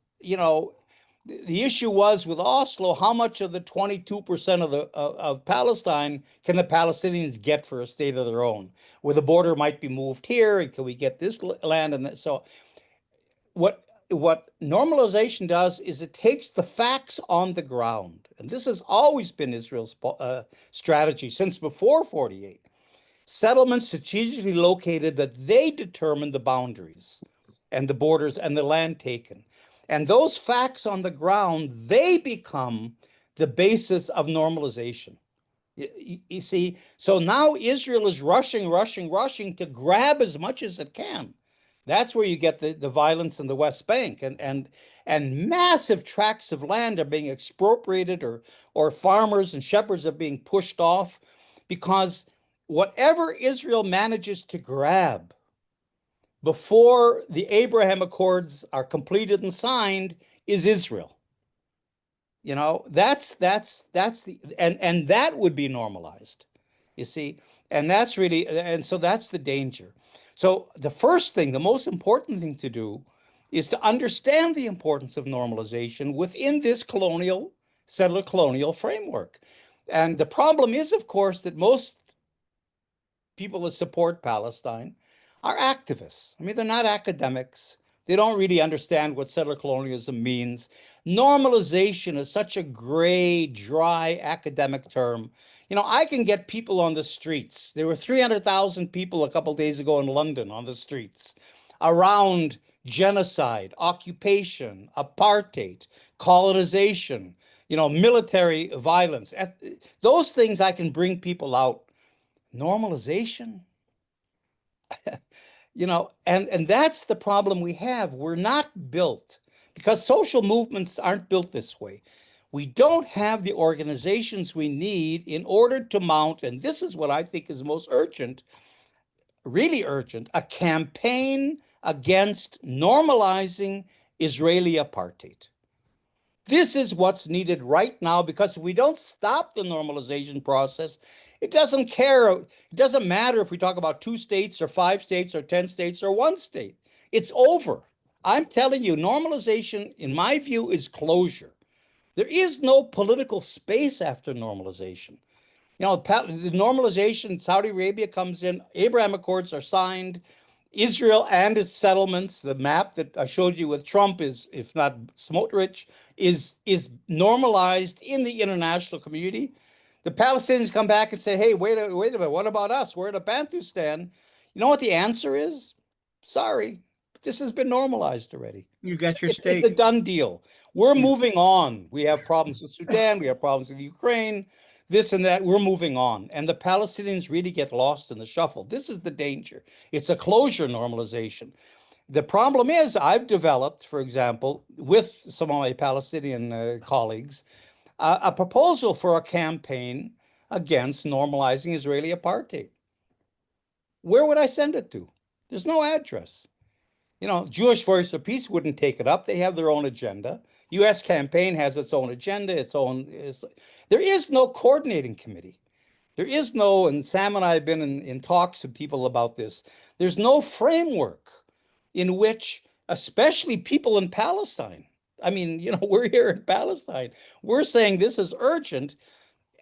the issue was with Oslo, how much of the 22% of Palestine can the Palestinians get for a state of their own, where the border might be moved here, and can we get this land and that? So what normalization does is it takes the facts on the ground, and this has always been Israel's strategy since before 48. Settlements strategically located that they determine the boundaries and the borders and the land taken. And those facts on the ground, they become the basis of normalization. You see, so now Israel is rushing to grab as much as it can. That's where you get the violence in the West Bank, and massive tracts of land are being expropriated, or farmers and shepherds are being pushed off, because whatever Israel manages to grab before the Abraham Accords are completed and signed is Israel. That's and that would be normalized, you see, and so that's the danger. So the first thing, the most important thing to do is to understand the importance of normalization within this settler colonial framework. And the problem is, of course, that most people that support Palestine are activists. I mean, they're not academics. They don't really understand what settler colonialism means. Normalization is such a gray, dry academic term. I can get people on the streets. There were 300,000 people a couple days ago in London on the streets around genocide, occupation, apartheid, colonization, military violence. Those things I can bring people out. Normalization, and that's the problem we have. We're not built, because social movements aren't built this way. We don't have the organizations we need in order to mount, and this is what I think is most urgent, really urgent, a campaign against normalizing Israeli apartheid. This is what's needed right now, because if we don't stop the normalization process, it doesn't matter if we talk about 2 states or 5 states or 10 states or 1 state. It's over. I'm telling you, normalization, in my view, is closure. There is no political space after normalization. The normalization, Saudi Arabia comes in, Abraham Accords are signed, Israel and its settlements, the map that I showed you with Trump is, if not Smotrich, is normalized in the international community. The Palestinians come back and say, hey, wait a minute, what about us? We're in a Bantustan. You know what the answer is? Sorry, this has been normalized already. You got your It's state. a done deal. We're moving on. We have problems with Sudan. We have problems with Ukraine, this and that. We're moving on. And the Palestinians really get lost in the shuffle. This is the danger. It's a closure normalization. The problem is, I've developed, for example, with some of my Palestinian colleagues, a proposal for a campaign against normalizing Israeli apartheid. Where would I send it to? There's no address. Jewish Voice of Peace wouldn't take it up. They have their own agenda. U.S. campaign has its own agenda, there is no coordinating committee. There is no, and Sam and I have been in talks with people about this, there's no framework in which, especially people in Palestine, I mean, we're here in Palestine, we're saying this is urgent.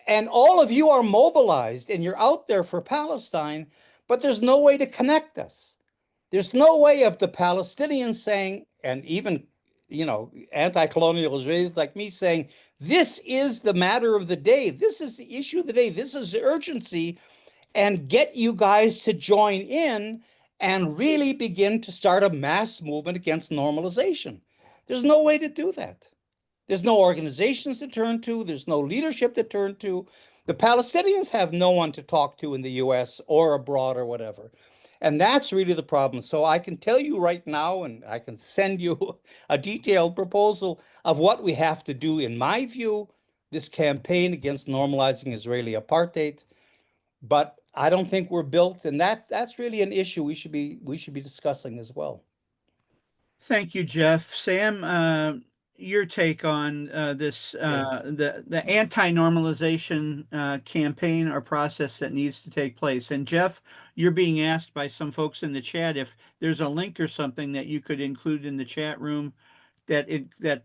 And all of you are mobilized and you're out there for Palestine, but there's no way to connect us. There's no way of the Palestinians saying, and even, anti-colonial Israelis like me saying, this is the matter of the day. This is the issue of the day. This is the urgency, and get you guys to join in and really begin to start a mass movement against normalization. There's no way to do that. There's no organizations to turn to. There's no leadership to turn to. The Palestinians have no one to talk to in the US or abroad or whatever. And that's really the problem. So I can tell you right now, and I can send you a detailed proposal of what we have to do, in my view, this campaign against normalizing Israeli apartheid. But I don't think we're built, and that's really an issue we should be discussing as well. Thank you, Jeff. Sam, your take on this Yes. the anti-normalization campaign or process that needs to take place. And Jeff, you're being asked by some folks in the chat if there's a link or something that you could include in the chat room that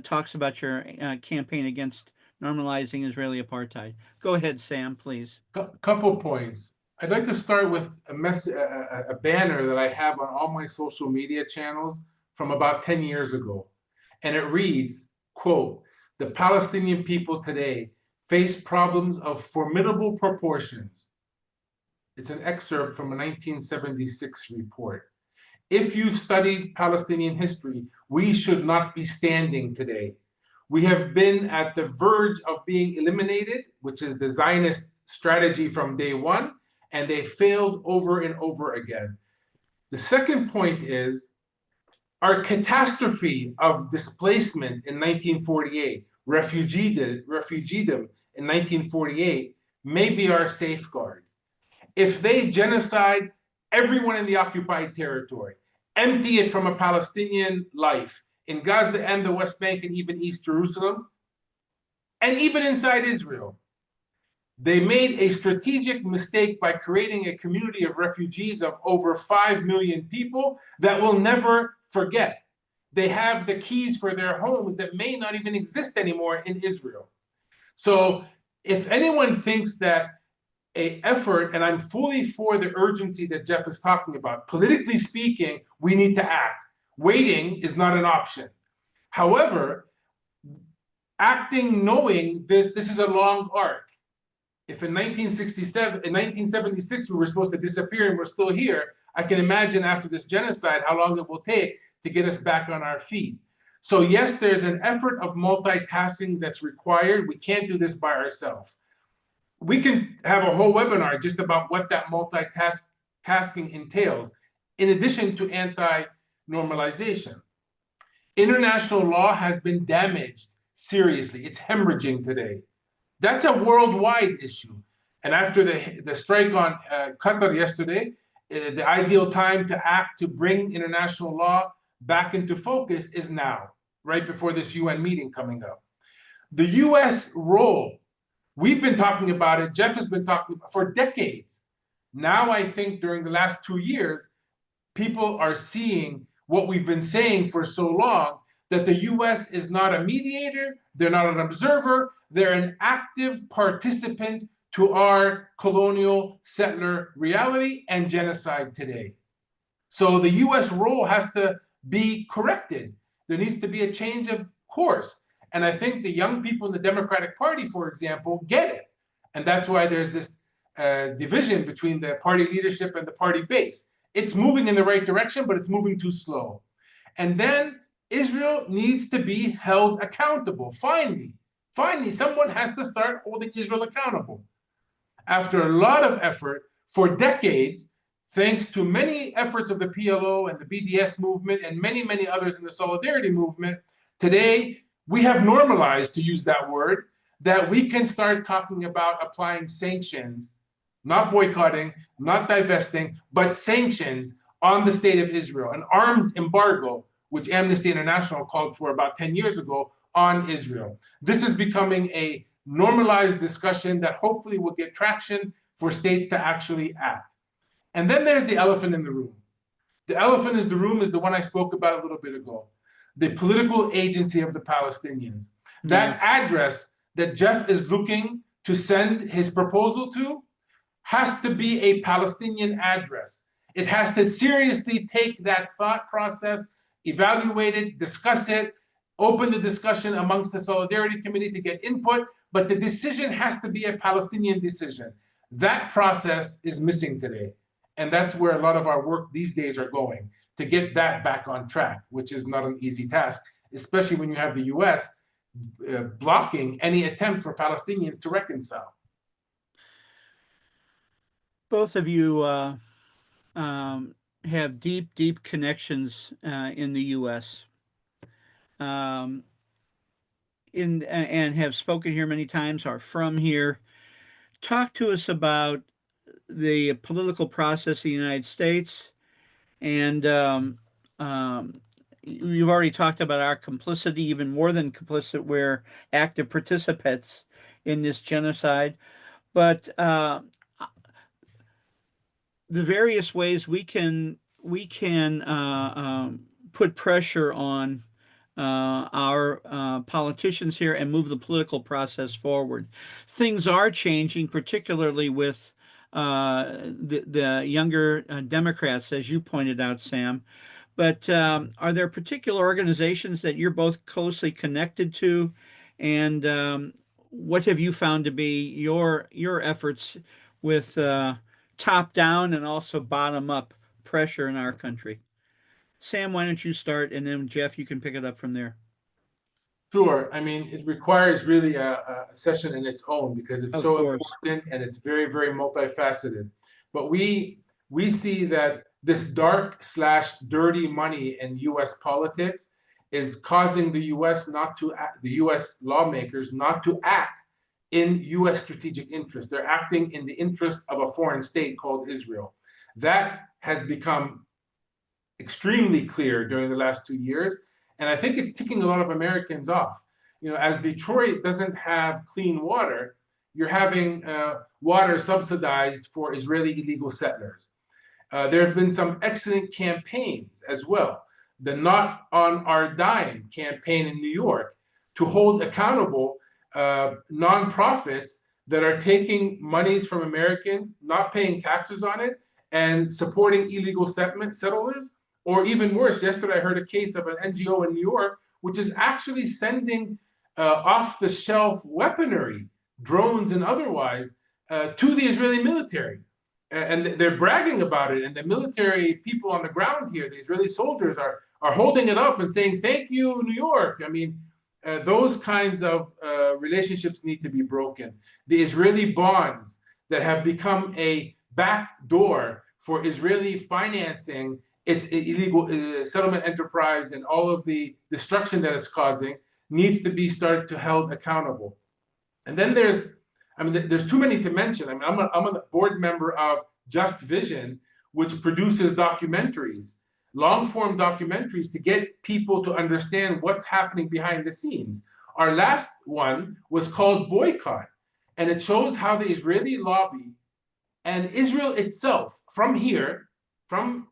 talks about your campaign against normalizing Israeli apartheid. Go ahead, Sam, please. Couple points. I'd like to start with a banner that I have on all my social media channels from about 10 years ago. And it reads, quote, "The Palestinian people today face problems of formidable proportions." It's an excerpt from a 1976 report. If you studied Palestinian history, we should not be standing today. We have been at the verge of being eliminated, which is the Zionist strategy from day one, and they failed over and over again. The second point is our catastrophe of displacement in 1948, refugeedom in 1948, may be our safeguard. If they genocide everyone in the occupied territory, empty it from a Palestinian life in Gaza and the West Bank and even East Jerusalem, and even inside Israel, they made a strategic mistake by creating a community of refugees of over 5 million people that will never forget. They have the keys for their homes that may not even exist anymore in Israel. So if anyone thinks that an effort, and I'm fully for the urgency that Jeff is talking about, politically speaking, we need to act. Waiting is not an option. However, acting knowing this is a long arc. If in 1976, we were supposed to disappear and we're still here, I can imagine after this genocide how long it will take to get us back on our feet. So yes, there's an effort of multitasking that's required. We can't do this by ourselves. We can have a whole webinar just about what that multitasking entails, in addition to anti-normalization. International law has been damaged seriously. It's hemorrhaging today. That's a worldwide issue. And after the strike on Qatar yesterday, the ideal time to act to bring international law back into focus is now, right before this UN meeting coming up. The US role, we've been talking about it, Jeff has been talking about it for decades. Now I think during the last 2 years, people are seeing what we've been saying for so long, that the US is not a mediator, they're not an observer, they're an active participant to our colonial settler reality and genocide today. So the US role has to be corrected. There needs to be a change of course. And I think the young people in the Democratic Party, for example, get it. And that's why there's this division between the party leadership and the party base. It's moving in the right direction, but it's moving too slow. And then Israel needs to be held accountable. Finally, someone has to start holding Israel accountable. After a lot of effort for decades, thanks to many efforts of the PLO and the BDS movement and many, many others in the Solidarity movement, today we have normalized, to use that word, that we can start talking about applying sanctions, not boycotting, not divesting, but sanctions on the state of Israel, an arms embargo, which Amnesty International called for about 10 years ago on Israel. This is becoming a normalized discussion that hopefully will get traction for states to actually act. And then there's the elephant in the room. The elephant in the room is the one I spoke about a little bit ago, the political agency of the Palestinians. That address that Jeff is looking to send his proposal to has to be a Palestinian address. It has to seriously take that thought process, evaluate it, discuss it, open the discussion amongst the Solidarity Committee to get input, but the decision has to be a Palestinian decision. That process is missing today. And that's where a lot of our work these days are going, to get that back on track, which is not an easy task, especially when you have the US blocking any attempt for Palestinians to reconcile. Both of you have deep, deep connections in the U.S. And have spoken here many times, are from here. Talk to us about the political process in the United States, and you've already talked about our complicity, even more than complicit, we're active participants in this genocide. But the various ways we can put pressure on our politicians here and move the political process forward. Things are changing, particularly with the younger Democrats, as you pointed out, Sam. But are there particular organizations that you're both closely connected to, and what have you found to be your efforts with top down and also bottom up pressure in our country? Sam, why don't you start, and then Jeff, you can pick it up from there. Sure. I mean, it requires really a session in its own because it's Of so course. important and it's very, very multifaceted. But we see that this dark slash dirty money in U.S. politics is causing the U.S. not to act, the U.S. lawmakers not to act in U.S. strategic interest. They're acting in the interest of a foreign state called Israel. That has become extremely clear during the last 2 years. And I think it's ticking a lot of Americans off. You know, as Detroit doesn't have clean water, you're having water subsidized for Israeli illegal settlers. There have been some excellent campaigns as well. The Not on Our Dime campaign in New York to hold accountable nonprofits that are taking monies from Americans, not paying taxes on it, and supporting illegal settlers. Or even worse, yesterday I heard a case of an NGO in New York, which is actually sending off-the-shelf weaponry, drones and otherwise, to the Israeli military. And they're bragging about it. And the military people on the ground here, the Israeli soldiers, are holding it up and saying, "Thank you, New York." I mean, those kinds of relationships need to be broken. The Israeli bonds that have become a backdoor for Israeli financing its illegal settlement enterprise and all of the destruction that it's causing needs to be started to held accountable. And then there's too many to mention. I mean, I'm a board member of Just Vision, which produces documentaries, long-form documentaries to get people to understand what's happening behind the scenes. Our last one was called Boycott, and it shows how the Israeli lobby and Israel itself from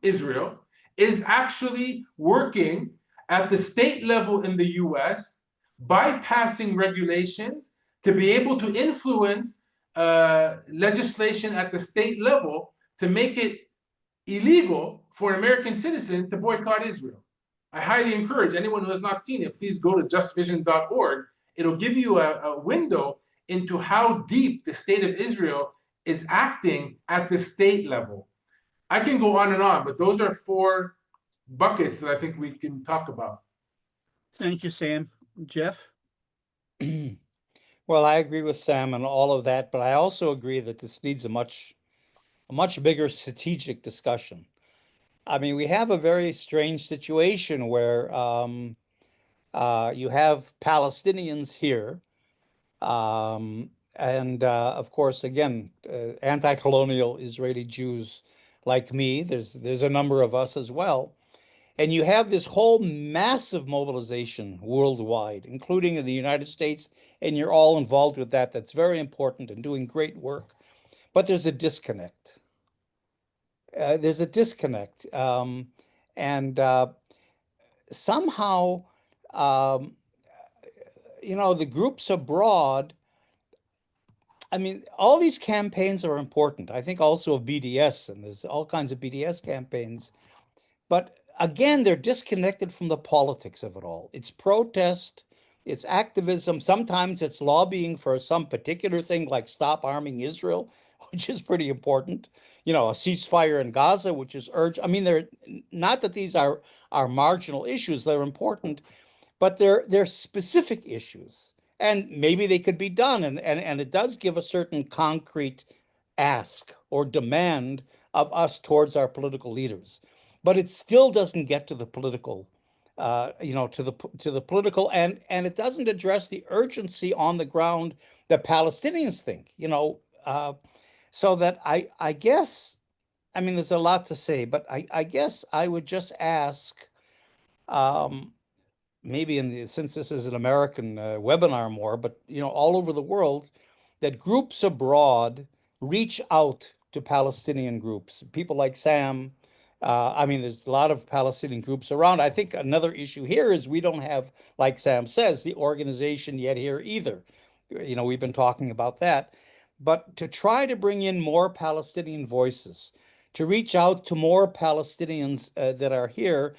Israel, is actually working at the state level in the US, bypassing regulations to be able to influence legislation at the state level to make it illegal for an American citizen to boycott Israel. I highly encourage anyone who has not seen it, please go to justvision.org. It'll give you a window into how deep the state of Israel is acting at the state level. I can go on and on, but those are 4 buckets that I think we can talk about. Thank you, Sam. Jeff? Well, I agree with Sam and all of that, but I also agree that this needs a much bigger strategic discussion. I mean, we have a very strange situation where you have Palestinians here, and of course, again, anti-colonial Israeli Jews like me. There's a number of us as well. And you have this whole massive mobilization worldwide, including in the United States, and you're all involved with that. That's very important and doing great work. But there's a disconnect. And somehow, the groups abroad, I mean, all these campaigns are important. I think also of BDS, and there's all kinds of BDS campaigns. But again, they're disconnected from the politics of it all. It's protest, it's activism. Sometimes it's lobbying for some particular thing like stop arming Israel, which is pretty important. You know, a ceasefire in Gaza, which is urgent. I mean, they're not that these are marginal issues, they're important, but they're specific issues. And maybe they could be done. And it does give a certain concrete ask or demand of us towards our political leaders. But it still doesn't get to the political, to the political, and it doesn't address the urgency on the ground that Palestinians think, so that I guess, I mean, there's a lot to say, but I guess I would just ask, um, maybe since this is an American webinar more, but all over the world, that groups abroad reach out to Palestinian groups, people like Sam. I mean, there's a lot of Palestinian groups around. I think another issue here is we don't have, like Sam says, the organization yet here either. We've been talking about that. But to try to bring in more Palestinian voices, to reach out to more Palestinians that are here,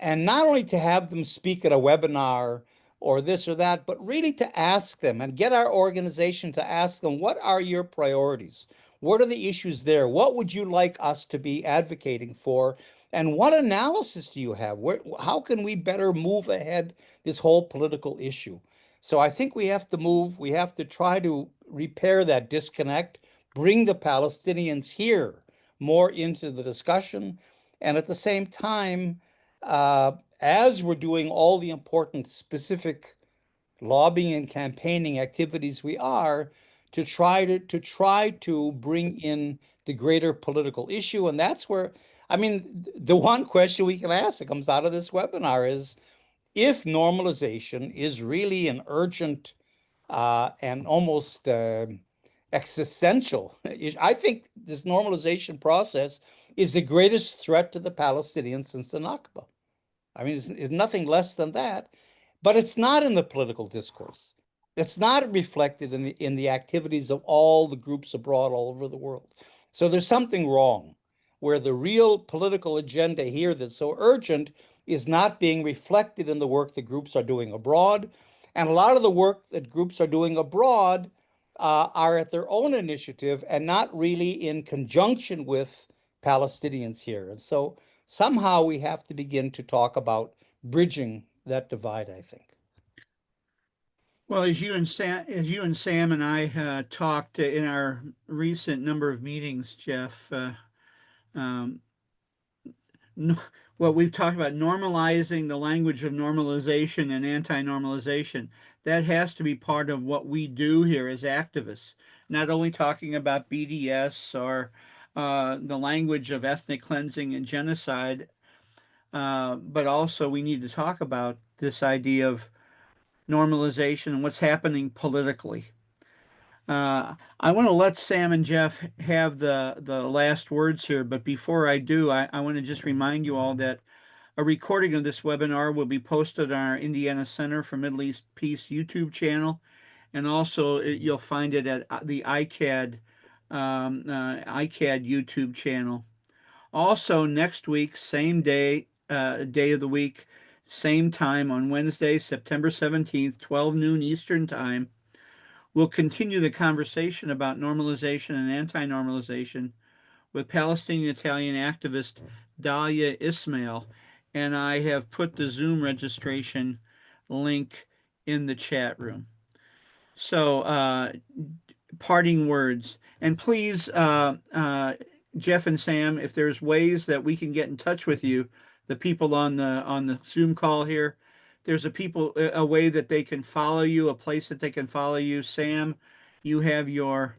and not only to have them speak at a webinar or this or that, but really to ask them and get our organization to ask them, what are your priorities? What are the issues there? What would you like us to be advocating for? And what analysis do you have? How can we better move ahead this whole political issue? So I think we have to move, we have to try to repair that disconnect, bring the Palestinians here more into the discussion, and at the same time, as we're doing all the important specific lobbying and campaigning activities we are, to try to bring in the greater political issue. And that's where, I mean, the one question we can ask that comes out of this webinar is, if normalization is really an urgent and almost existential issue, I think this normalization process is the greatest threat to the Palestinians since the Nakba. I mean, it's nothing less than that, but it's not in the political discourse. It's not reflected in the activities of all the groups abroad all over the world. So there's something wrong where the real political agenda here that's so urgent is not being reflected in the work that groups are doing abroad. And a lot of the work that groups are doing abroad are at their own initiative and not really in conjunction with Palestinians here. And so somehow we have to begin to talk about bridging that divide, I think. Well, as you and Sam and I talked in our recent number of meetings, Jeff, um, no, well, we've talked about normalizing the language of normalization and anti-normalization. That has to be part of what we do here as activists. Not only talking about BDS or the language of ethnic cleansing and genocide, but also we need to talk about this idea of normalization and what's happening politically. I want to let Sam and Jeff have the last words here, but before I do, I want to just remind you all that a recording of this webinar will be posted on our Indiana Center for Middle East Peace YouTube channel, and also you'll find it at the ICAD YouTube channel. Also, next week, same day, day of the week, same time on Wednesday, September 17th, 12 noon Eastern Time, we'll continue the conversation about normalization and anti-normalization with Palestinian Italian activist Dalia Ismail, and I have put the Zoom registration link in the chat room. So, parting words, and please, Jeff and Sam, if there's ways that we can get in touch with you, the people on the Zoom call here, there's a way that they can follow you, a place that they can follow you. Sam, you have your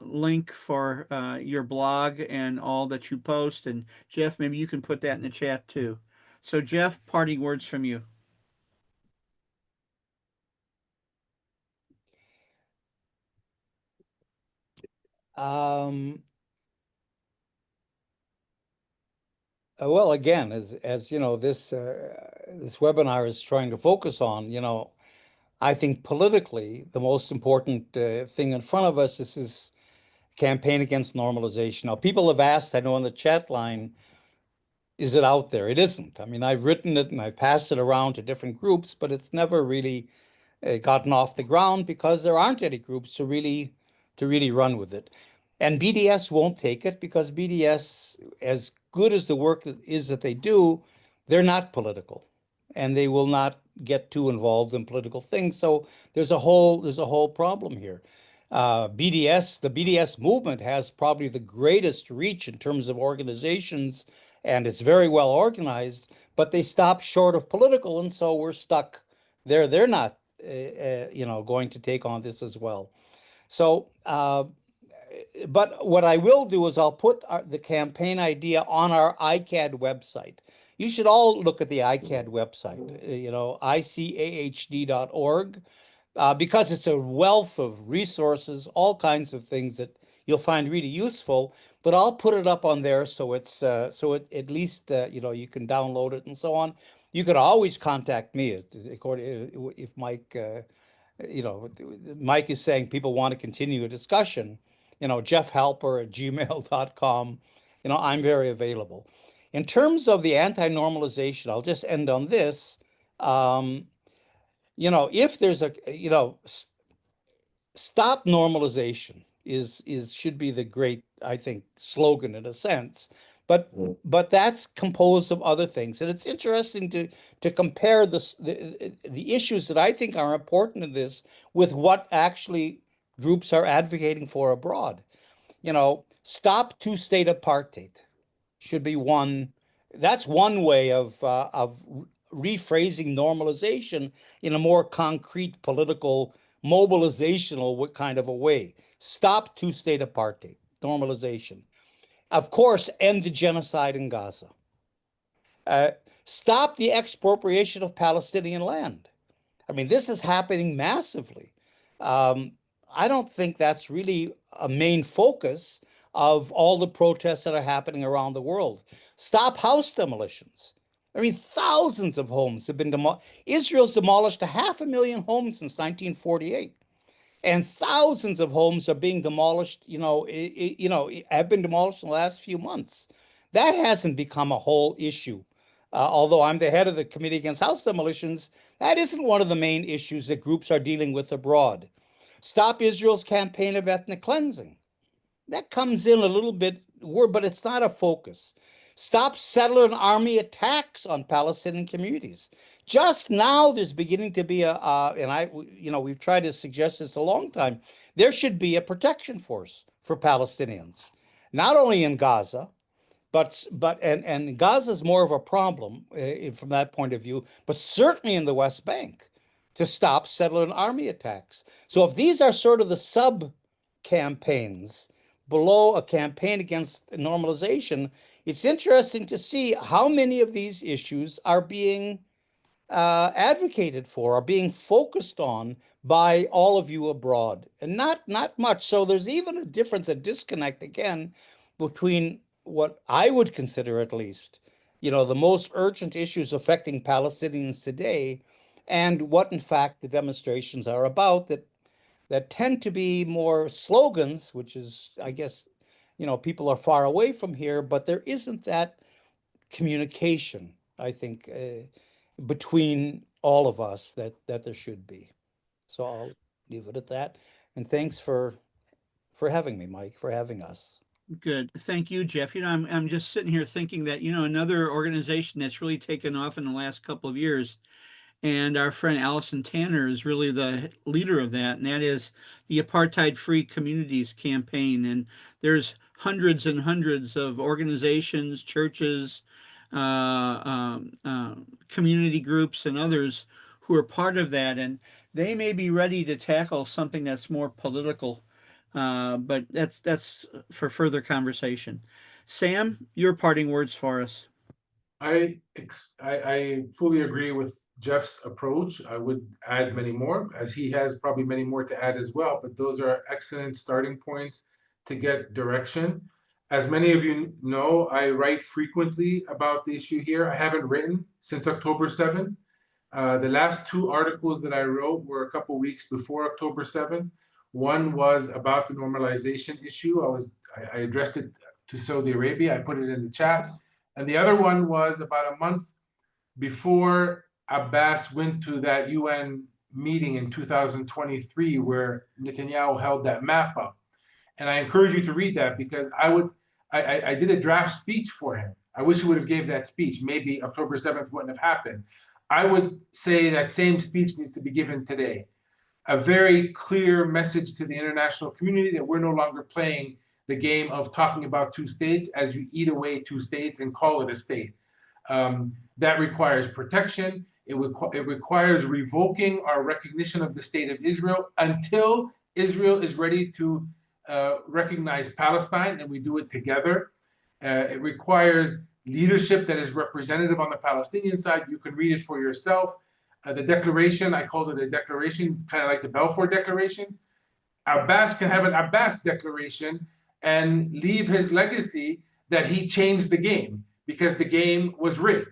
link for your blog and all that you post, and Jeff, maybe you can put that in the chat too. So, Jeff, parting words from you. Well, again, as this webinar is trying to focus on, I think politically, the most important thing in front of us is this campaign against normalization. Now, people have asked, I know on the chat line, is it out there? It isn't. I mean, I've written it and I've passed it around to different groups, but it's never really gotten off the ground because there aren't any groups to really run with it. And BDS won't take it because BDS, as good as the work is that they do, they're not political, and they will not get too involved in political things. So there's a whole problem here. The BDS movement has probably the greatest reach in terms of organizations, and it's very well organized, but they stop short of political, and so we're stuck there. They're not, going to take on this as well. So, but what I will do is I'll put the campaign idea on our ICAD website. You should all look at the ICAD website, icahd.org. Because it's a wealth of resources, all kinds of things that you'll find really useful. But I'll put it up on there so it's at least you can download it and so on. You can always contact me if Mike Mike is saying people want to continue a discussion. jeffhalper@gmail.com. I'm very available. In terms of the anti-normalization, I'll just end on this. If there's stop normalization should be the great, I think, slogan in a sense, but that's composed of other things. And it's interesting to compare the issues that I think are important in this with what actually groups are advocating for abroad. Stop two-state apartheid should be one. That's one way of rephrasing normalization in a more concrete political mobilizational kind of a way. Stop two-state apartheid, normalization. Of course, end the genocide in Gaza. Stop the expropriation of Palestinian land. I mean, this is happening massively. I don't think that's really a main focus of all the protests that are happening around the world. Stop house demolitions. I mean, thousands of homes have been demolished. Israel's demolished 500,000 homes since 1948. And thousands of homes are being demolished, have been demolished in the last few months. That hasn't become a whole issue. Although I'm the head of the Committee Against House Demolitions, that isn't one of the main issues that groups are dealing with abroad. Stop Israel's campaign of ethnic cleansing. That comes in a little bit, but it's not a focus. Stop settler and army attacks on Palestinian communities. Just now, there's beginning to be we've tried to suggest this a long time. There should be a protection force for Palestinians, not only in Gaza, but Gaza is more of a problem from that point of view, but certainly in the West Bank, to stop settler and army attacks. So if these are sort of the sub campaigns below a campaign against normalization, it's interesting to see how many of these issues are being advocated for, are being focused on by all of you abroad, and not much. So there's even a difference, a disconnect again, between what I would consider at least, the most urgent issues affecting Palestinians today, and what in fact the demonstrations are about that tend to be more slogans, which is, I guess, people are far away from here, but there isn't that communication, I think, between all of us that there should be. So I'll leave it at that. And thanks for having me, Mike, for having us. Good. Thank you, Jeff. I'm just sitting here thinking that, another organization that's really taken off in the last couple of years, and our friend Allison Tanner is really the leader of that, and that is the Apartheid-Free Communities campaign. And there's hundreds and hundreds of organizations, churches, community groups, and others who are part of that, and they may be ready to tackle something that's more political, but that's for further conversation. Sam, your parting words for us. I fully agree with Jeff's approach. I would add many more, as he has probably many more to add as well, but those are excellent starting points to get direction. As many of you know, I write frequently about the issue here. I haven't written since October 7th, The last two articles that I wrote were a couple weeks before October 7th. One was about the normalization issue. I addressed it to Saudi Arabia. I put it in the chat. And the other one was about a month before Abbas went to that UN meeting in 2023 where Netanyahu held that map up. And I encourage you to read that because I did a draft speech for him. I wish he would have gave that speech. Maybe October 7th wouldn't have happened. I would say that same speech needs to be given today. A very clear message to the international community that we're no longer playing the game of talking about two states as you eat away two states and call it a state. That requires protection. It requires revoking our recognition of the state of Israel until Israel is ready to recognize Palestine, and we do it together. It requires leadership that is representative on the Palestinian side. You can read it for yourself. The declaration, I called it a declaration, kind of like the Balfour Declaration. Abbas can have an Abbas declaration and leave his legacy that he changed the game because the game was rigged.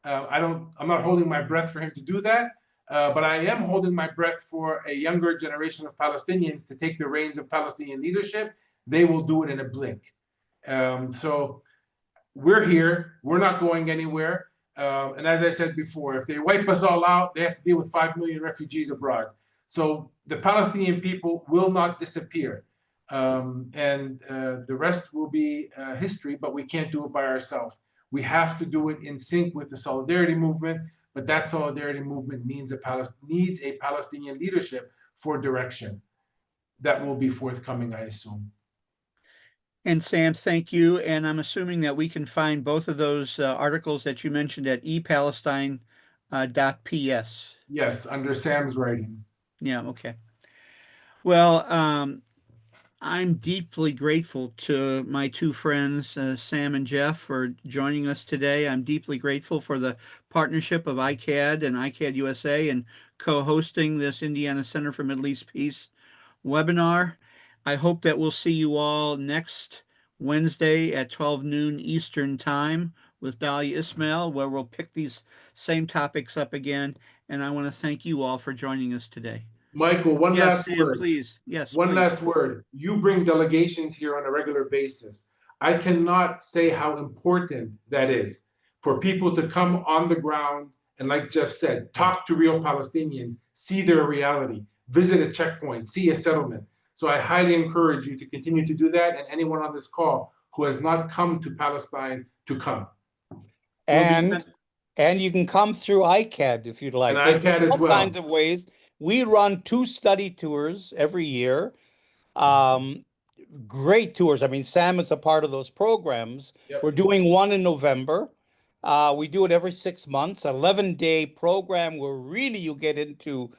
I'm not holding my breath for him to do that, but I am holding my breath for a younger generation of Palestinians to take the reins of Palestinian leadership. They will do it in a blink. So we're here. We're not going anywhere. And as I said before, if they wipe us all out, they have to deal with 5 million refugees abroad. So the Palestinian people will not disappear. And the rest will be history, but we can't do it by ourselves. We have to do it in sync with the solidarity movement, but that solidarity movement needs a Palestinian leadership for direction. That will be forthcoming, I assume. And Sam, thank you. And I'm assuming that we can find both of those articles that you mentioned at epalestine.ps. Yes, under Sam's writings. Yeah, okay. Well, I'm deeply grateful to my two friends, Sam and Jeff, for joining us today. I'm deeply grateful for the partnership of ICAD and ICAD USA and co-hosting this Indiana Center for Middle East Peace webinar. I hope that we'll see you all next Wednesday at 12 noon Eastern Time with Dahlia Ismail, where we'll pick these same topics up again. And I want to thank you all for joining us today. Michael, one Yes, last Sam, word. please. Yes, One please. last word. You bring delegations here on a regular basis. I cannot say how important that is for people to come on the ground and, like Jeff said, talk to real Palestinians, see their reality, visit a checkpoint, see a settlement. So I highly encourage you to continue to do that, and anyone on this call who has not come to Palestine to come. And you can come through ICAD if you'd like. And ICAD as well. All kinds of ways. We run 2 study tours every year. Great tours. I mean, Sam is a part of those programs. Yep. We're doing one in November. We do it every 6 months, 11-day program where really you get into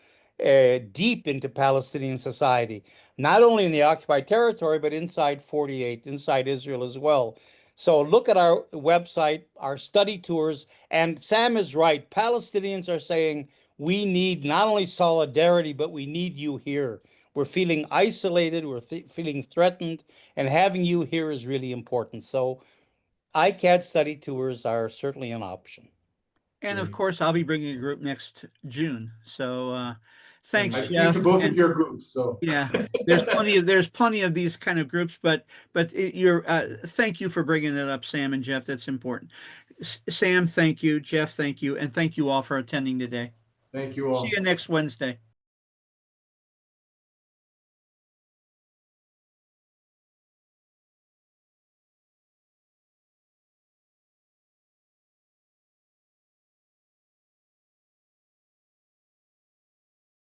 deep into Palestinian society, not only in the occupied territory, but inside 48, inside Israel as well. So look at our website, our study tours, and Sam is right. Palestinians are saying we need not only solidarity, but we need you here. We're feeling isolated, we're feeling threatened, and having you here is really important. So ICAD study tours are certainly an option. And of course, I'll be bringing a group next June. So thanks, I Jeff. speak to both of your groups. So yeah, there's plenty of these kind of groups, but thank you for bringing it up, Sam and Jeff. That's important. Sam, thank you. Jeff, thank you, and thank you all for attending today. thank you all. See you next Wednesday.